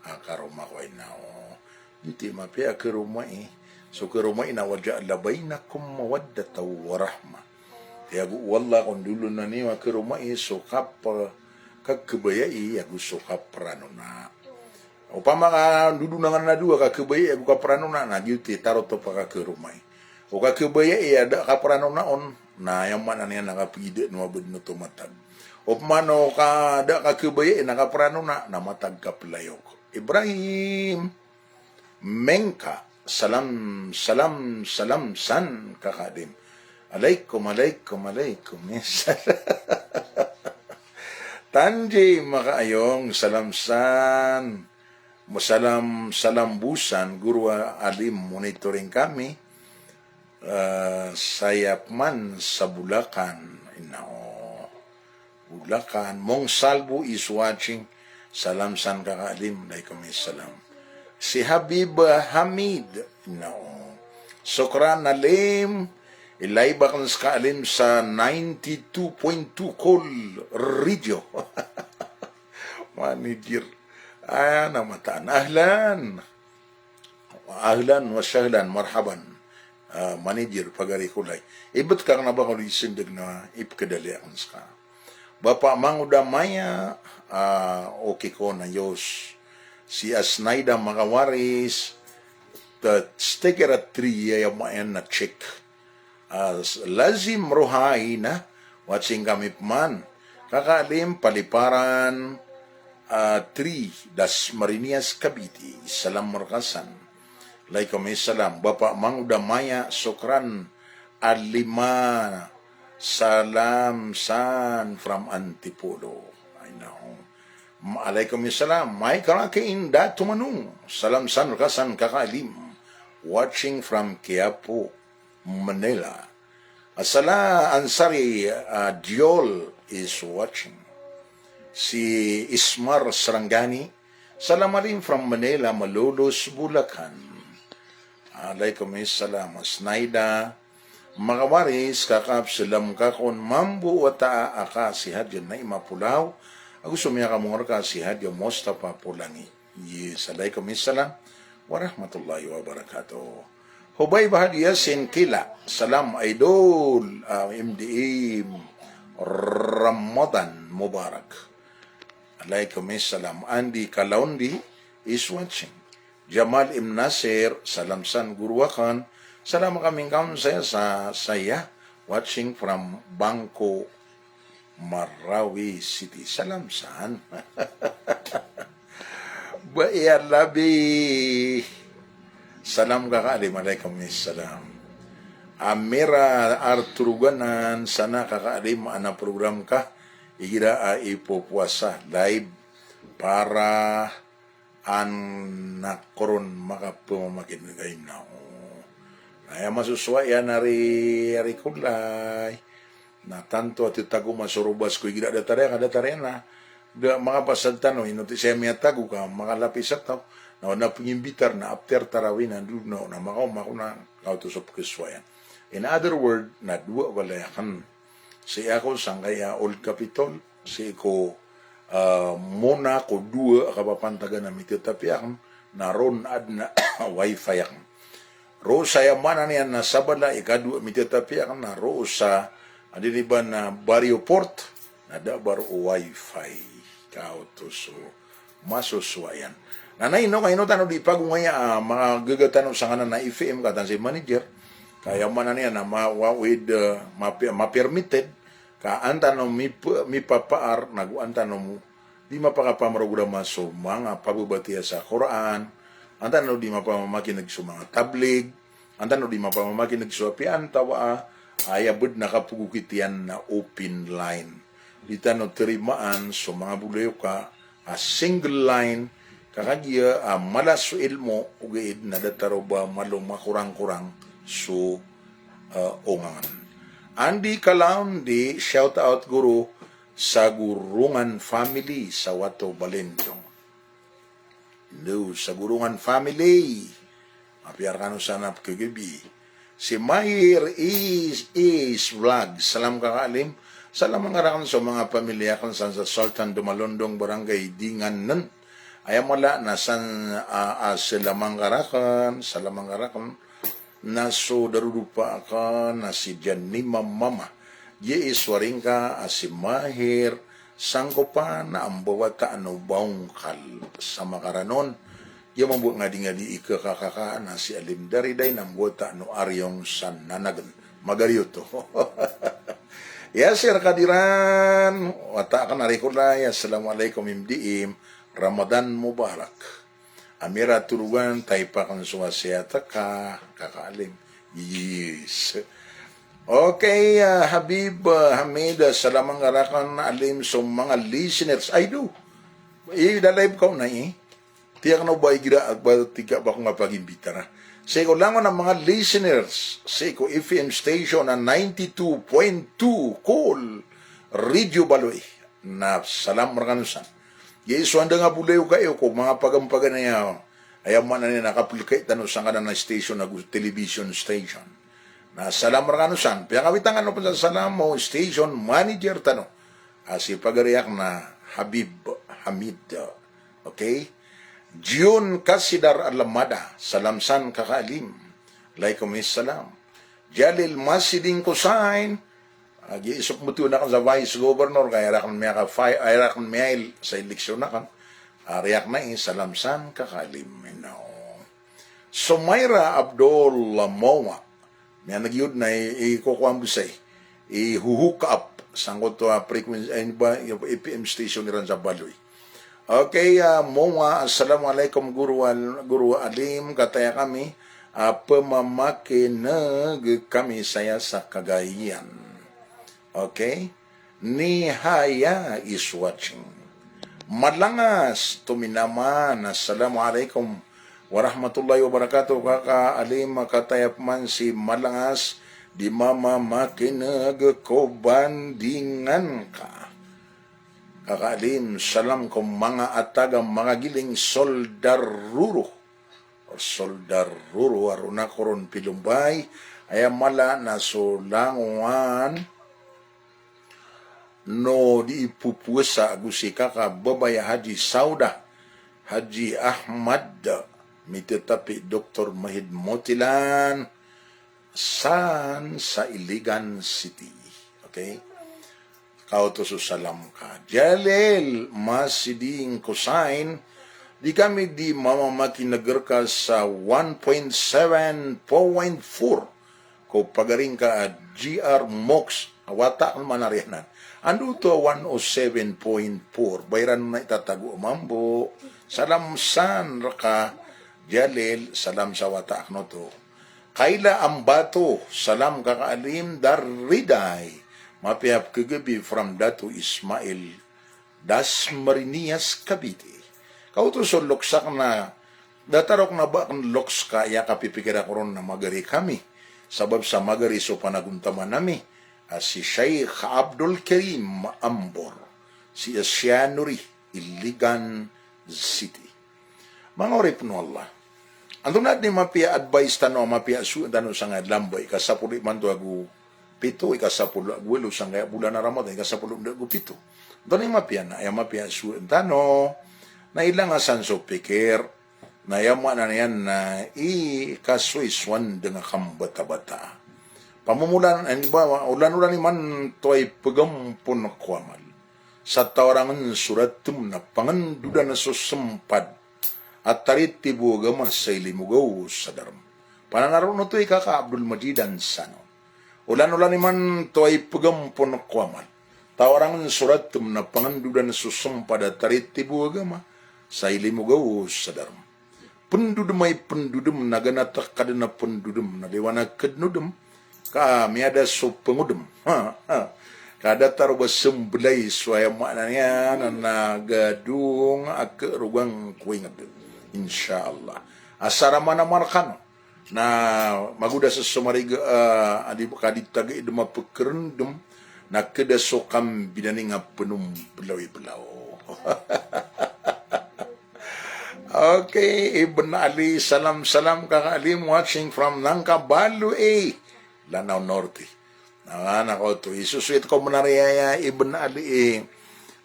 akaruma ko inao. Diti mapya kiruma So kirumay na wadya labay na kumawaddata wa rahma. Yagu wallah kung dulo na niya kirumay so kagkabayai yagu so kaprano na. Upama ka dulo na nga na dua kagkabayai yagu kaprano na nagyuti tarot to pa kakirumay. O kagkabayai ada kaprano na on na yaman na niya nakapide na mabid no tumatag. Upama no kada kagkabayai nakaprano na namatag kaplayok. Ibrahim Mengka salam san kakadim. Alaikum. Yes. Tanji makaayong salam san. Salam busan guru alim monitoring kami. Sayap man sa Bulacan. Bulacan. Mong Salvo is watching. Salam san kakadim. Alaikum salam. Si Habib Hamid, Sokran Alim, ilayba kan sa alim sa 92.2 Kol Radio. Manager. Namataan. Ahlan wa sahlan, marhaban. Manager, pagari kulay. Ibat ka na ba kung isindig na ipkadali akong ska. Bapa mangudamaya, okay ko na Diyos. Si Asnaida Makawaris, the sticker at 3 yung mayan na check. Lazim Rohay na, watching kami man. Kakaalim, Paliparan, 3, Das Marinias Cavite, Salam Markasan. Laikom salam, Bapa Mangudamaya, Sokran, Alima, Salam San from Antipolo. I know. Alaikum salam. May karakin da tumanong. Salam san kasan kakaalim. Watching from Quiapo, Manila. Asala Ansari Diol is watching. Si Ismar Sarangani. Salam alim from Manila, Malolos, Bulacan. Alaikum salam. Asnaida. Makawaris kakap salam kakon mambu wata aka si hadyan na imapulaw. Ako sumya ka mong ka si Hadyo Mustafa Pulangi. Yes, alaikumissalam wa rahmatullahi wa barakatuh. Hubay bahad yasin kila. Salam idol MDM Ramadan Mubarak. Alaikumissalam. Andy Kalaundi is watching. Jamal Im Nasir, salam san guruwakan. Salam kaming kaun saya sa saya watching from Bangko Marawi City. Salam san. Bayar labi. Salam kakaalim. Alaikumissalam. Amira Arturuganan. Sana kakaalim. Ana program ka. Igira ipupuasa. Live. Para anak koron makapumamakin ngayon na. Ay masusway yan ari kulay. Na tanto at itago masurubas ko igira datarea na mga pasadtano inuti siya miya tago ka makalapis at tao na pangimbitar na after tarawin na makaw na kautusop kiswayan. In other word, na dua walayakan si ako sanggaya Old Capitol si ko muna ko dua kapapantaga na mititapiakan na ron ad na wifi ak. Ro saya mana niya na sabala ikadu mitatapi ak na ro sa adiniba na Barrio Port na dabar o wifi kao to so masuswayan. Nanay no kayo tano di pagungaya mga gagatano sa kanan na FM katan si manager kaya mana niya na ma-permitted ka antano mi papaar naguantano mo di mapakapamrograma so mga pabubatiya sa Quran, antano di mapamamakinig so mga tablig, antano di mapamamakinig so apian tawa ayabud nakapugukitian na open line. Di tano terimaan so mga bulayo ka a single line kakagya malas so ilmo ugaid na dataro ba malong makurang-kurang so ongan. Andi Kalaon di shout out guru sa Gurungan family sa Wato Balentong. No, sa Gurungan family. Mapiar ka no sana kagabi. Si Mahir is vlog. Salam kakaalim. Salam mga rakan sa mga pamilya kan sa Sultan Dumalondong Barangay Dinganan. Ayam wala na san salamang karakan, na so darudupa ka na si Janima Mama. Ye iswaring ka si Mahir sangkopa na ang bawata ano baungkal sa makaranon. Ye mambuat ngadi-ngadi ika kakaka na si Alim Dariday ng bawata ano aryong san nanagan. Magariyo to. Ya sir kadiran. Wata ka narikulay. Assalamualaikum imdiim. Ramadan Mubarak. Amira turugan taypakan suwasyata ka kakaalim. Yes. Okay, Habib Hamid, salamang arakan na alim sa mga listeners. I do. I-live ko na Tiyak na ba igira at ba tiga ba kung mapagimbita na. Sa ko lang ng mga listeners, sa ko FM station na 92.2 Cool Radio Baloy na salam marakanusan. Yeso anda nga bulayo kayo ko mga pagampagan na yaw. Ayaw man na niya nakaplikay tanong sa kanan na station na television station. Na salam marakanusan. Paya kawitangan no pa sa salam mo station manager tano. Asi pagariak na Habib Hamid. Okay? June Kasidar Alamada. Salamsan kakaalim. Alaikumissalam. Jalil Masiding Kusain. Agi-isok mo na kan sa Vice Governor. Kaya rakan mail sa eleksyon na kan. Ariak na salamsan kakaalim. Sumaira Abdul Lamowa. May nagyud na ikukuha mo say i-hook up sangkot to frequency ay ba yung APM station niran sa Baloy. Okay, Moa, assalamualaikum guru alim kataya kami pamamakinag kami saya sa Cagayan. Okay? Nihaya is watching. Malangas tuminaman. Assalamualaikum warahmatullahi wabarakatuh. Kakaalim katayap man si Malangas di mama makinag ko bandingan ka. Kakaalim salam ko mga atagang mga giling soldaruro o soldaruro aruna koron pilumbay ayamala na solanguan no di ipupusa agusika ka babaya Haji Sauda Haji Ahmad mitetapi Dr. Mahid Motilan san sa Iligan City. Okay? Kau to salam ka. Jalil Masiding Kusain di kami di mamamakinagir ka sa 1.7.4 ko pagaring ka GR MOX awata ang manarianan. Ando to 107.4 bayran na itatago mambo salam san raka Jalil, salam sa watak no to. Kaila Ambato, salam kakaalim Dariday. Mapiap kagabi from Dato Ismail Dasmarinias, Cavite. Kauto so loksak na datarok na ba kung loks kaya kapipikira ko ron na magari kami. Sabab sa magari so panaguntaman nami. Si Sheikh Abdul Karim Ambor. Si Asyanuri, Iligan City. Mga orip no Allah. Andun natin mapia advice tano, mapia tano sa nga lamboy, kasapuli man to agu pito, ikasapulo agulo sa nga bulan na Ramadan, ikasapulo agu pito. Doon yung mapia na, ay mapia tano, na ilang asan so pikir, na yama na yan na ikaswiswan dengan kambata-bata. Pamumulan, ba, ulan-ulan man to ay pagampun kwamal. Sa tawarangan suratum na panganduda na susempad at tarit tibuga sa ilimugaw sa daram. Pananaroon na to ay kaka Abdul Majidan Sano. Ulan-ulan man to ay pagampun kwamal. Tawarangan suratum na panganduda na susempad at tarit tibuga sa ilimugaw sa daram. Pendudum ay pendudum na ganatak kada na pendudum na liwanag kadnudum kami ada so pengudum kada taruba sembelai suaya maknanya na gadung ak rugang kuingat insyaallah asara mana markan na maguda sesumari adi kadit taga idema pekerendum na keda sokam bidani ngapenum belau-belau. Okay, Ibn Ali, salam Kak Alim watching from Nangka Balu Lanao Norte. Nako to isusuit ko manariyaya Ibn Ali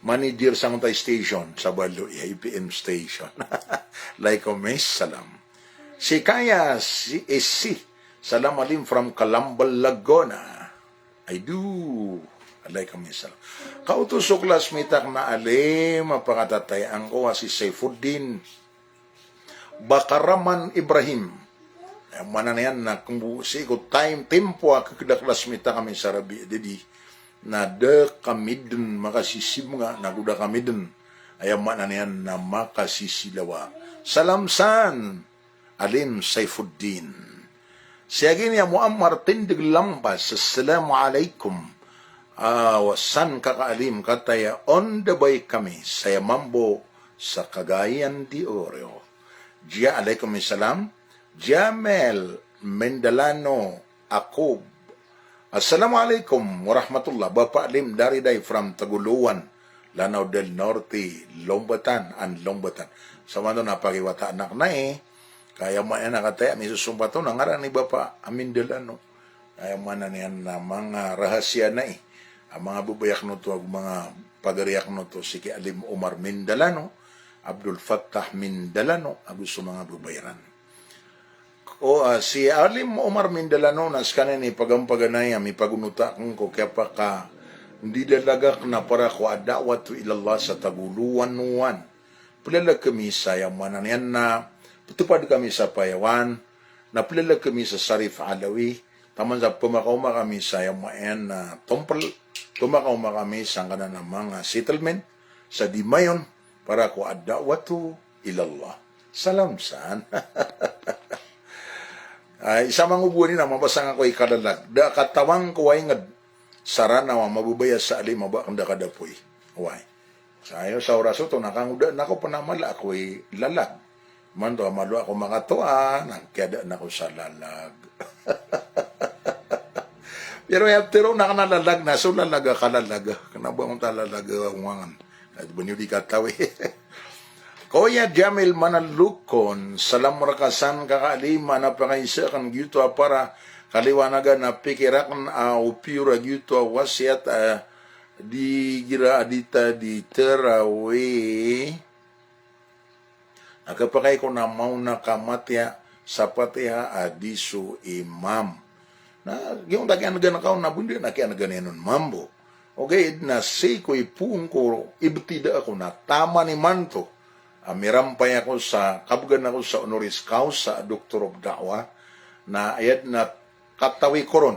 manager Sangtay Station sa Balu IPM station. Like mes salam. Si Kaya si salam Alim from Calambal Laguna. I do. Like mes salam. Kautusok lasmitak na Alim mapakatatayang ko si Saifuddin Bakaraman Ibrahim. Mana na yan na kung sigo tempo kakadaklas mita kami sa rabi dedi na de kamidun makasisim nga naguda kamidun ayam mana na yan na makasisilawa. Salam san Alim Saifuddin. Siya gini Muammar tindig lampas. Assalamualaikum. Wasan kakaalim kataya on the way kami saya mambo sa Cagayan de Oro. Jia alaikum salam. Jamel Mendalano Akob. Assalamualaikum warahmatullah. Bapak Lim dari from Taguluan, Lanao del Norte, Lombatan, Lombatan. Sama to napakiwata anak na kaya maya nakataya may susumpa to nangaran ni Bapak Amin Delano. Kaya mana niyan na mga rahasya na ang mga bubayak no to, ang mga pagariyak no to, si Alim Omar Mindalano, Abdul Fattah Mindalano, gusto mga bubayaran. Si Alim Omar Mindalano, nas kanin ipagampaganaya, may pagunuta ko, kaya pa ka, hindi dalagak na para ko adawat ilallah sa taguluan-nuan. Pilalag kami sa yamanan yan na, patupad kami sa payawan, na pilalag kami sa Sarif Alawi, taman sa pumakauma kami sa yamayan na tompal, pumakauma kami sa kanan ng mga settlement, sa Dimayon, para ko adawatu ilallah. Salam saan. Isa mangubuan na mabasang ako ikadalag. Da katawang ko ay ngad sarana mabubaya sa alim maba kanda kadapoy. Why? Sayo sa oraso to nakanguda nako panamala ako lalag. Man to amalo ako makatoa nang kada nako sa lalag. Pero yaptero nakanalalag na so lalaga kalalaga. Kanabang talalaga wangan. At bunyo di katawi. Kuya Jamil Manalukon, salam rakasan kakalima na pakaisa kan gitu para kaliwanagan na pikirakan upira gitu wasiat di gira adita di terawe. Nakapakai ko na mau na kamatya sapatya adisu imam. Na yung takian nagan akaw na bundi na kaya naganenon mambo. Okay, na si ko ipung ko, ibtida ako na tama ni manto. Mirampay ako sa, kabugan ako sa honoris causa, Doctor of Da'wa, na ayat na katawi koron,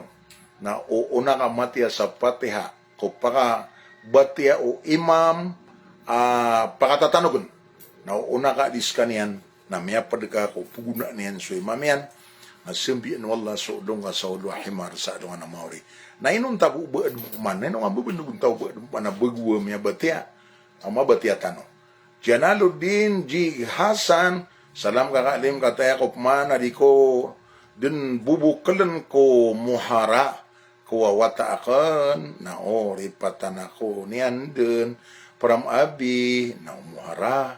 na uuna ka matya sa patiha, ko paka batya o imam, pakatatanugon, na uuna ka diskanian, na miyapad ka ko, puguna niyan so imam yan, na simbiyan wala so udong ka sa ulo himar sa adong na maori. Na inong tabu ba man, na inong abubundugun tao ba na bagwa miya batya, ang mabatya tanong. Janaluddin G. Hasan, salam kakalim kataya ko pamana di ko din bubukalan ko muhara ko wawata akan na ripatan ako niyan din param abi na muhara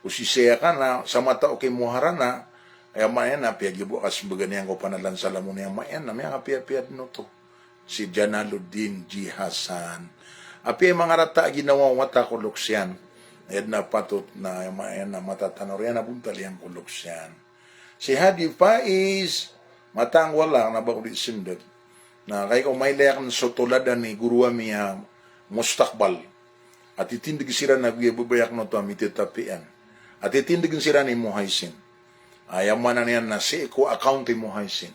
usisaya ka na sa mata okay muhara na ay mayan na piyagibo kas baganiyan ko panalan sa lamon niya mayan na may apiyapiyad no to si Janaluddin G. Hasan api mga rata ginawa wata ko luksyan Yan na patot na yan na matatanaw yan na buntal yan kuloks yan. Si Hadi Faiz, matang wala na ba kulit sindet. Na kay kung may layak na sotoladan ni guruwa miya mustakbal. At itindig sila nagbabayak no to amititapian. At itindig sila ni Muhaysin. Ayaman na niyan na si ko account ni Muhaysin.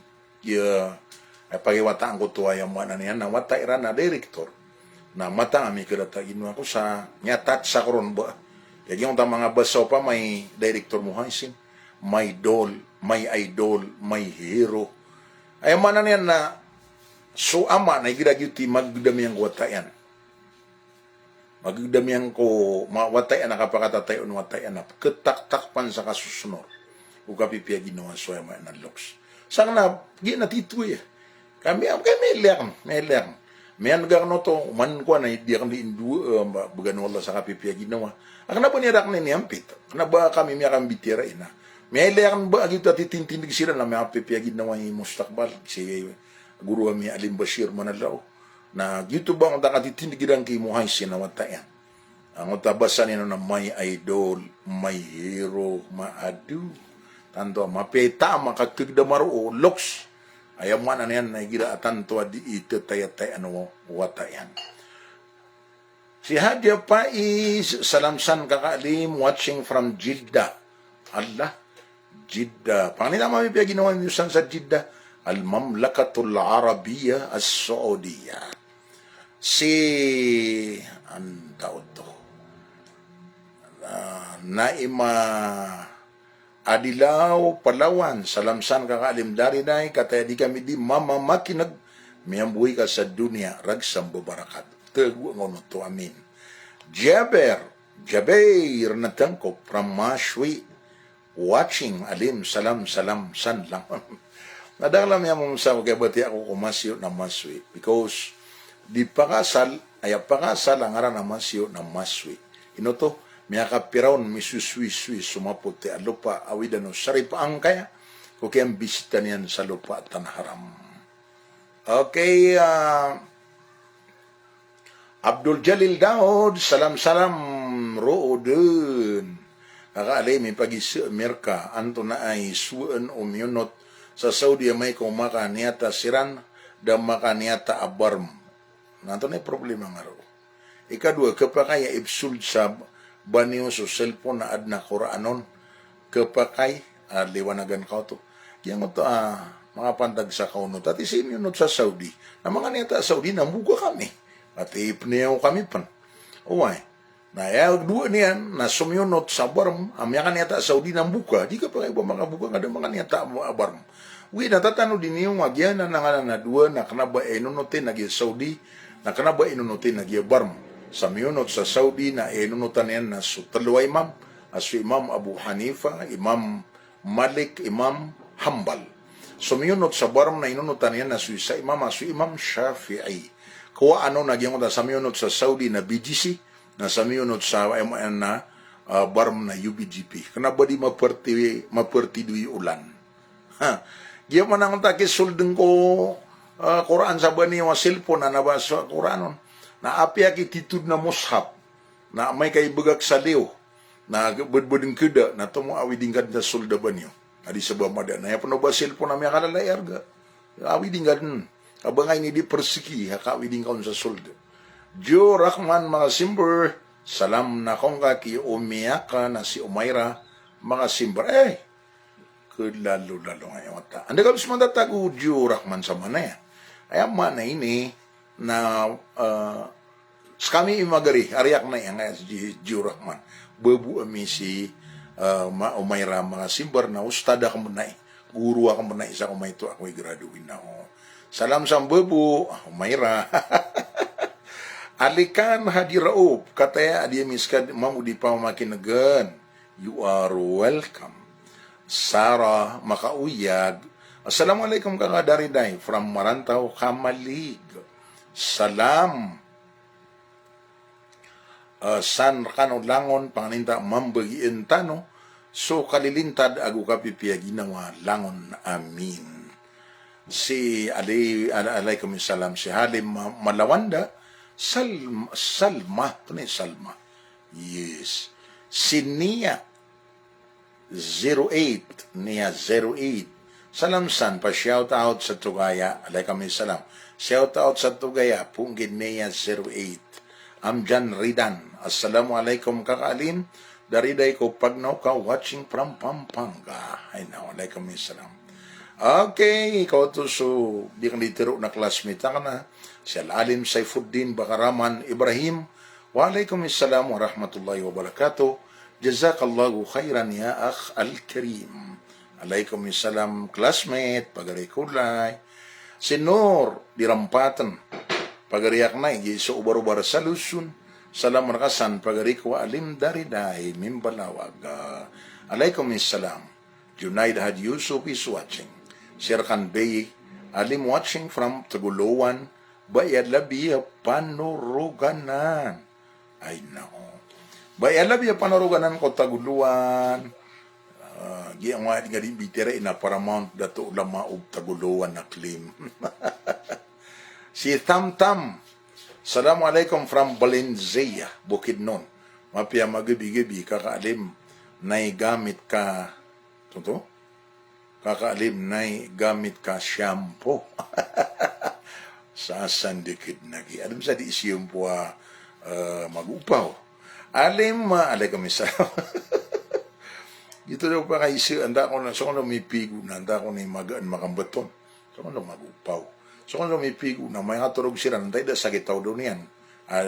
Ay pagiwataan ko to ayaman na niyan na watairan na director. Na mata ami kada ginawa ko sa nyatat sa karon ba. Yung mga baso pa may director Muhaysin, may idol, may hero. Ayaman na niyan na so ama na gidagyuti magdamiyang watayan. Magdamiyang ko mawatayan nakapakatatayon watayan na ketak-takpan sa kasusunod. O kapipya ginawa so ay na looks. Sang na ginatituy. Kami may lek. Mayan gano to man ko na di kan diindu bugan wala sa kapipya ginawa. Ang na po nirak ni ampit. Na ba kami miya kang bitira ina. May lek ba agito titindig sila na may kapipya ginawa ni mustakbal si guru mi Alim Bashir manalaw. Na gitu ba ang nakatitindigiran kay Muhaysin na watayan. Ang utabasan nino na may idol, may hero, maadu. Tanto, mapeta, makatugdamaro o loks. Ayaman na yan, nagira tanto di ito tayatay ano watayan. Si Hadia Faiz, salamsan kakaalim, watching from Jeddah. Allah, Jeddah. Panganila mamipya ginawa niyo sa Jeddah? Al-Mamlakatul Arabiya As-Saudiya. Si ang tawag to Naima Adilaw Palawan salamsan kakaalim dari na kataya di kami di mamamakinag miyambuhi ka sa dunia ragsam babarakat tagwa ngono to amin. Jaber Natangko from Mashwi watching Alim salam san lang. Nadala niya mo sa kagabati ako kumasyo na Maswi because di pakasal, ay pakasal ang aran na Masyo na Maswi. Ino to, miya kapiraon misuswi-swi sumaputi a lupa awidan no saripaang kaya kukiyang bisita niyan sa lupa tanharam. Okay, Abdul Jalil Daud, salam roodun. Kakaalay, may pag-isi Amerika, anto na ay suan umyunot sa Saudi may kumaka niyata siran da maka niyata abarm. Nanto na problema nga ro. Ikadua, kapakay ibsud sa banyo sa cellphone na adna Quranon, kapakay, liwanagan ka to. Yang ito, mga pantag sa kaunot. At isinunod sa Saudi. Na mga niyata Saudi, namuga kami. At ipniyaw kami pan. Uway. Na dua niyan, na sumyunot sa barm, amya ka niyata Saudi namuga. Di ka pa kayo mga buka nga mga niyata barm. Uy, natatano din yung agyan na nga na dua na kanaba inunutin naging Saudi, na kanaba inunutin naging barm. Sa miyunot sa Saudi na inunutan yan na sutalwa imam, aso Imam Abu Hanifa, Imam Malik, Imam Hambal. So miyunot sa barm na inunutan yan na sa imam, aso Imam Shafi'i. Kuwa ano naging sa miyunot sa Saudi na BGC, na sa miyunot sa MN na barm na UBGP. Kanaba di maperti ulan. Ha. Diyan man ang takisulden ko Quran sa bani wa cellphone na nabasa Quranon. Na apya kititud na mushaf. Na may kay bugak sa liw. Na budbuding kuda na tumo awiding kad na sulda banyo. Adi sa bamada na yapon ba cellphone na may kalalayar ga. Awiding kad abangay ni di persiki hakawiding kaun sa sulda. Jo Rahman mga simber. Salam na kong kaki umiyaka na si Umayra mga simber. Lalo ngayon mata. Anda kabis matatago Diyo Rahman sa mana ya. Ay mana ini na kami imagari ariyak na yang si Diyo Rahman. Bebu ami si Umayra mga simbar na ustada ka munay. Guru ka munay sa kumay to ako graduin na. Salam sa bebu Umayra. Alikan hadiraop kataya adi miskad mamudi pa makinagan. You are welcome. Sarah Makauyag. Assalamualaikum kakadariday from Marantaw, Kamalig. Salam. San Rakano Langon, panganinta mambagiin tano. So kalilintad agu kapipia ginawa langon amin. Si alaikum salam si Halim Malawanda. Salma. Ito na Salma. Yes. Sinia 08 niya 08. Salam san pa shout out sa Tugaya. Alay kami salam. Shout out sa Tugaya. Punggin niya 08. Amjan Ridan. Assalamualaikum kakaalim. Dariday ko pagnaw ka watching from Pampanga. Ay na, alay kami salam. Okay, ikaw to so di kang ditiro na classmate ka na. Si Al-Alim Saifuddin Bakaraman Ibrahim. Waalaikumsalam warahmatullahi wabarakatuh. Jazakallahu khairan ya akh al-karim. Alaikumussalam classmate, pagari kulay. Si Nur dirampatan. Pagariak na, so ubar-ubar sa Lusun. Salam rakasan, pagari ko alim dariday, mimbalawag. Alaikumussalam. Junaid Had Yusuf is watching. Sirkan Bey, alim watching from Taguluan. Bayad labi panuruganan. Ay nako. Bayad labi panuruganan ko Taguluan. Giyang nga di bitira ina Paramount dato lama og Taguluan na claim. Si Tam Tam. Assalamualaikum from Valencia, Bukidnon. Mapia magabi-gabi kakaalim nay gamit ka toto? Kakaalim nay gamit ka shampoo. Sa sandikid nagi. Alam sa di isiyong po magupaw. Alay kami sa... Dito daw pa kaisi, anda ko na, so kung may pigo na, anda ko na magaan makambaton. So kung magupaw. So kung may pigo na, may katurog sila, nantay da sakit tao doon yan.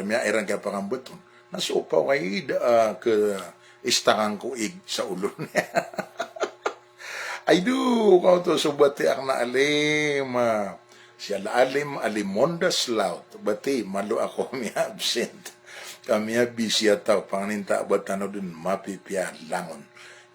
May airan kaya pakambaton. Nasupaw kay ka istakan ko sa ulo niya. Ay do, kung to subati ang naalim. Si Al-Alim Alimondas Laut. Bati, malo ako mi absent. Kami busy ataw. Panganinta ba tano dun mapipia langon.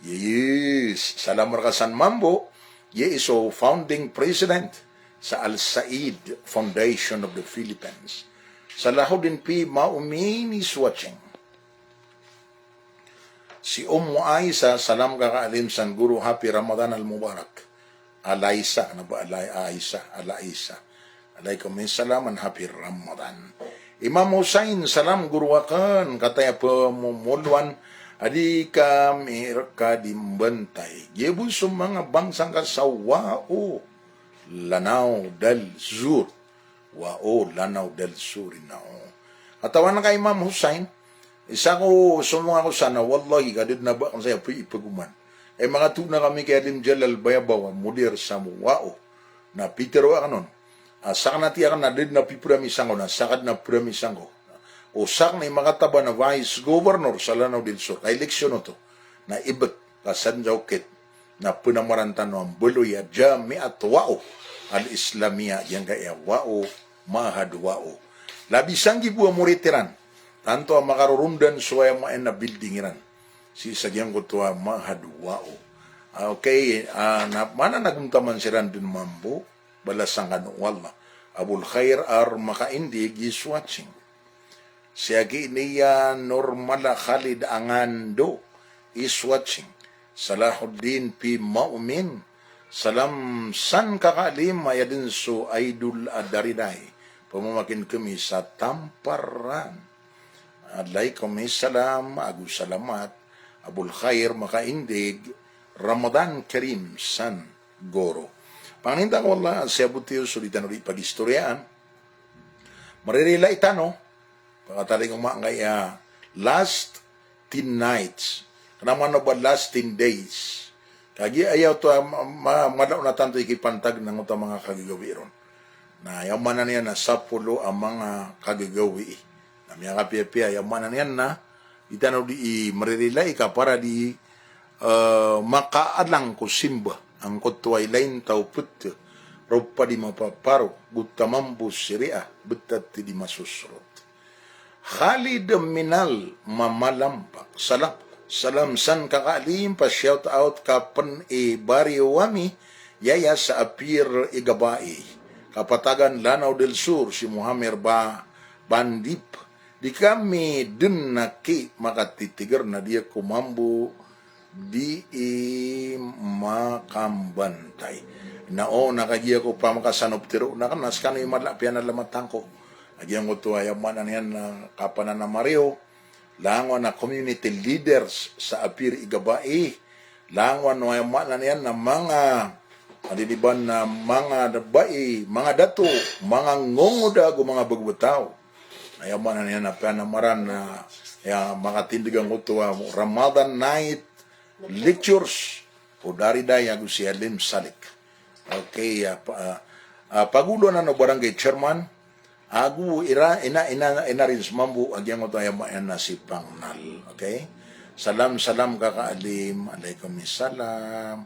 Yes. Salam Rakasan Mambo. Ye is o founding president sa Al-Said Foundation of the Philippines. Salahuddin P. Maumin is watching. Si Aisa, salam kakaalim san guru, happy Ramadan al-Mubarak. Alaisa, ano ba? Alaisa. Alaikumussalam and happy Ramadan. Imam Hussein, salam guruwakan, kataya pamumulwan, adi kami kadimbantay. Gibus mga bangsang kasawao, lanaw del sur. Wao, lanaw del sur. Katawan na kay Imam Hussein, isa ko, sumunga ko sana, wallahi, kadid na ba kung sa'yo ipaguman. Mga tuna kami kay Alim Jalal Bayabaw, mudir sa muwao, na pitero ka nun. Saka na tiyakan na din na pipiramisan ko, na sakad na piramisan ko. O sak na makataba na Vice Governor sa Lanao del Sur, kay eleksyon to, na ibat, kasan jaukit, na pinamarantan ng buloy at jami at wao, al-Islamia, yang kaya wao, mahad wao. Labisang gibuwa mo ritiran, tanto ang makarurundan suwaya maen na buildingiran. Si sagyang ko tuwa mahad wao. Okay, mana naguntaman si Randun Mambo, balasang wala. Abul Khair ar makaindig is watching. Siyagi niya Normala Khalid Angando is watching. Salahuddin P. Maumin. Salam san kakalim mayadin so Idol Adariday. Pamamakin kami sa Tamparan. Alaikumussalam, agus salamat. Abul Khair makaindig. Ramadan Karim San Goro. Panginta ko wala, siya butiyo, sulitan ulit pag-istoryaan. Maririla itano, pagkataling umangay, last 10 nights. Kanaman na ba last 10 days? Kagi ayaw to, madaw na tanto ikipantag ng ito mga kagigawiron. Na yaman na niya na sapulo ang mga kagigawi. Na miya kapia-pia, yaman na niya na, itano di maririla ika para di makaalang ko simba. Ang kutway lain tau put rupa di mapaparo gutamambus siria betat di masusrot. Khalid Minal mamalampak salam san kakalim pa shout out kapan barrio wami yaya sa apir igabai kapatagan Lanao del Sur si Muhammad Bandip di kami dun naki makatitigar na dia kumambu di makambantay. Nao, nakagiya ko pa makasanop tiro. Nakanas ka na yung malapian na lamatang ko. Nagyan ko to ayaman na yan na kapanan na Mario. langon na community leaders sa apir igabai, langon na manan yan na mga adiliban na mga dabai, mga dato, mga ngongoda o mga bagbutaw. Ayaman na yan na panamaran na mga tindigang utuwa Ramadan night lectures o dariday agu si Halim Salik. Okay, pagulo na no barangay chairman, agu ina rin mambu agyang utuwa yan na si Pangnal. Okay? Salam kakaalim, alaikum salam.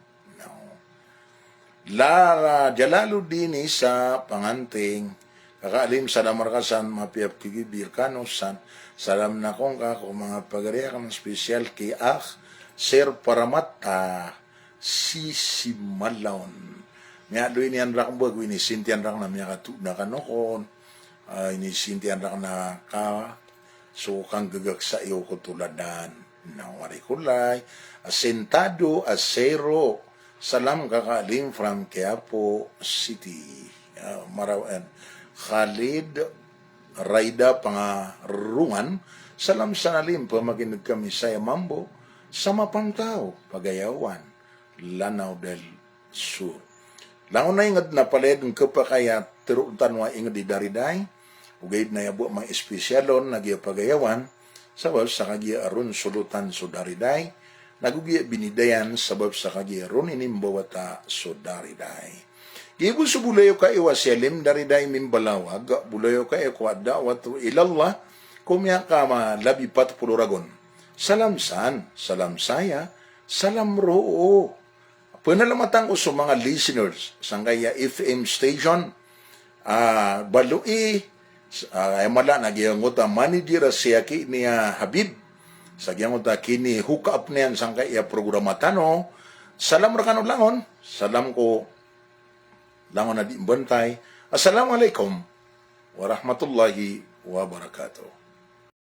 La Jalaluddin sa panganting kakaalim salam markasan mapiap kigibir kanusan salam na kong mga pagariya kang special kay Sir Paramata Sisimalaon miya do ini andrak bag ini sintian rak na miya katu na kanokon ini sintian rak na ka so kang gagak sa iyo ko tuladan na warikulay asentado asero. Salam kakaalim from Quiapo City. Marawan. Khalid Raida Pangarungan. Salam sanalim pamaginig kami sa Mambo. Sa Mapantao, Pagayawan. Lanao del Sur. Langon na ingad na paled ng kapakaya tirutan wa ingad di dariday. Ugayid na yabo mga espesyalon nagya Pagayawan. Sabab sa kagya aron sulutan so dariday. Nagugiya binidayan sabab sa kagiron inimbawata so dariday. Gibu sa bulayo ka iwaselim dariday mimbalawag, bulayo ka ikwada watu ilallah, kumya ka malabi pat puluragon. Salam san, salam saya, salam roo. Panalamatang ko sa mga listeners, sanggaya FM station, balui, ay mala nagyangot manager siyaki niya Habib, sagyang uta kini hook up niyan sang kaya programa tano. Salam rakano langon. Salam ko langon na di bantay. Assalamualaikum warahmatullahi wabarakatuh.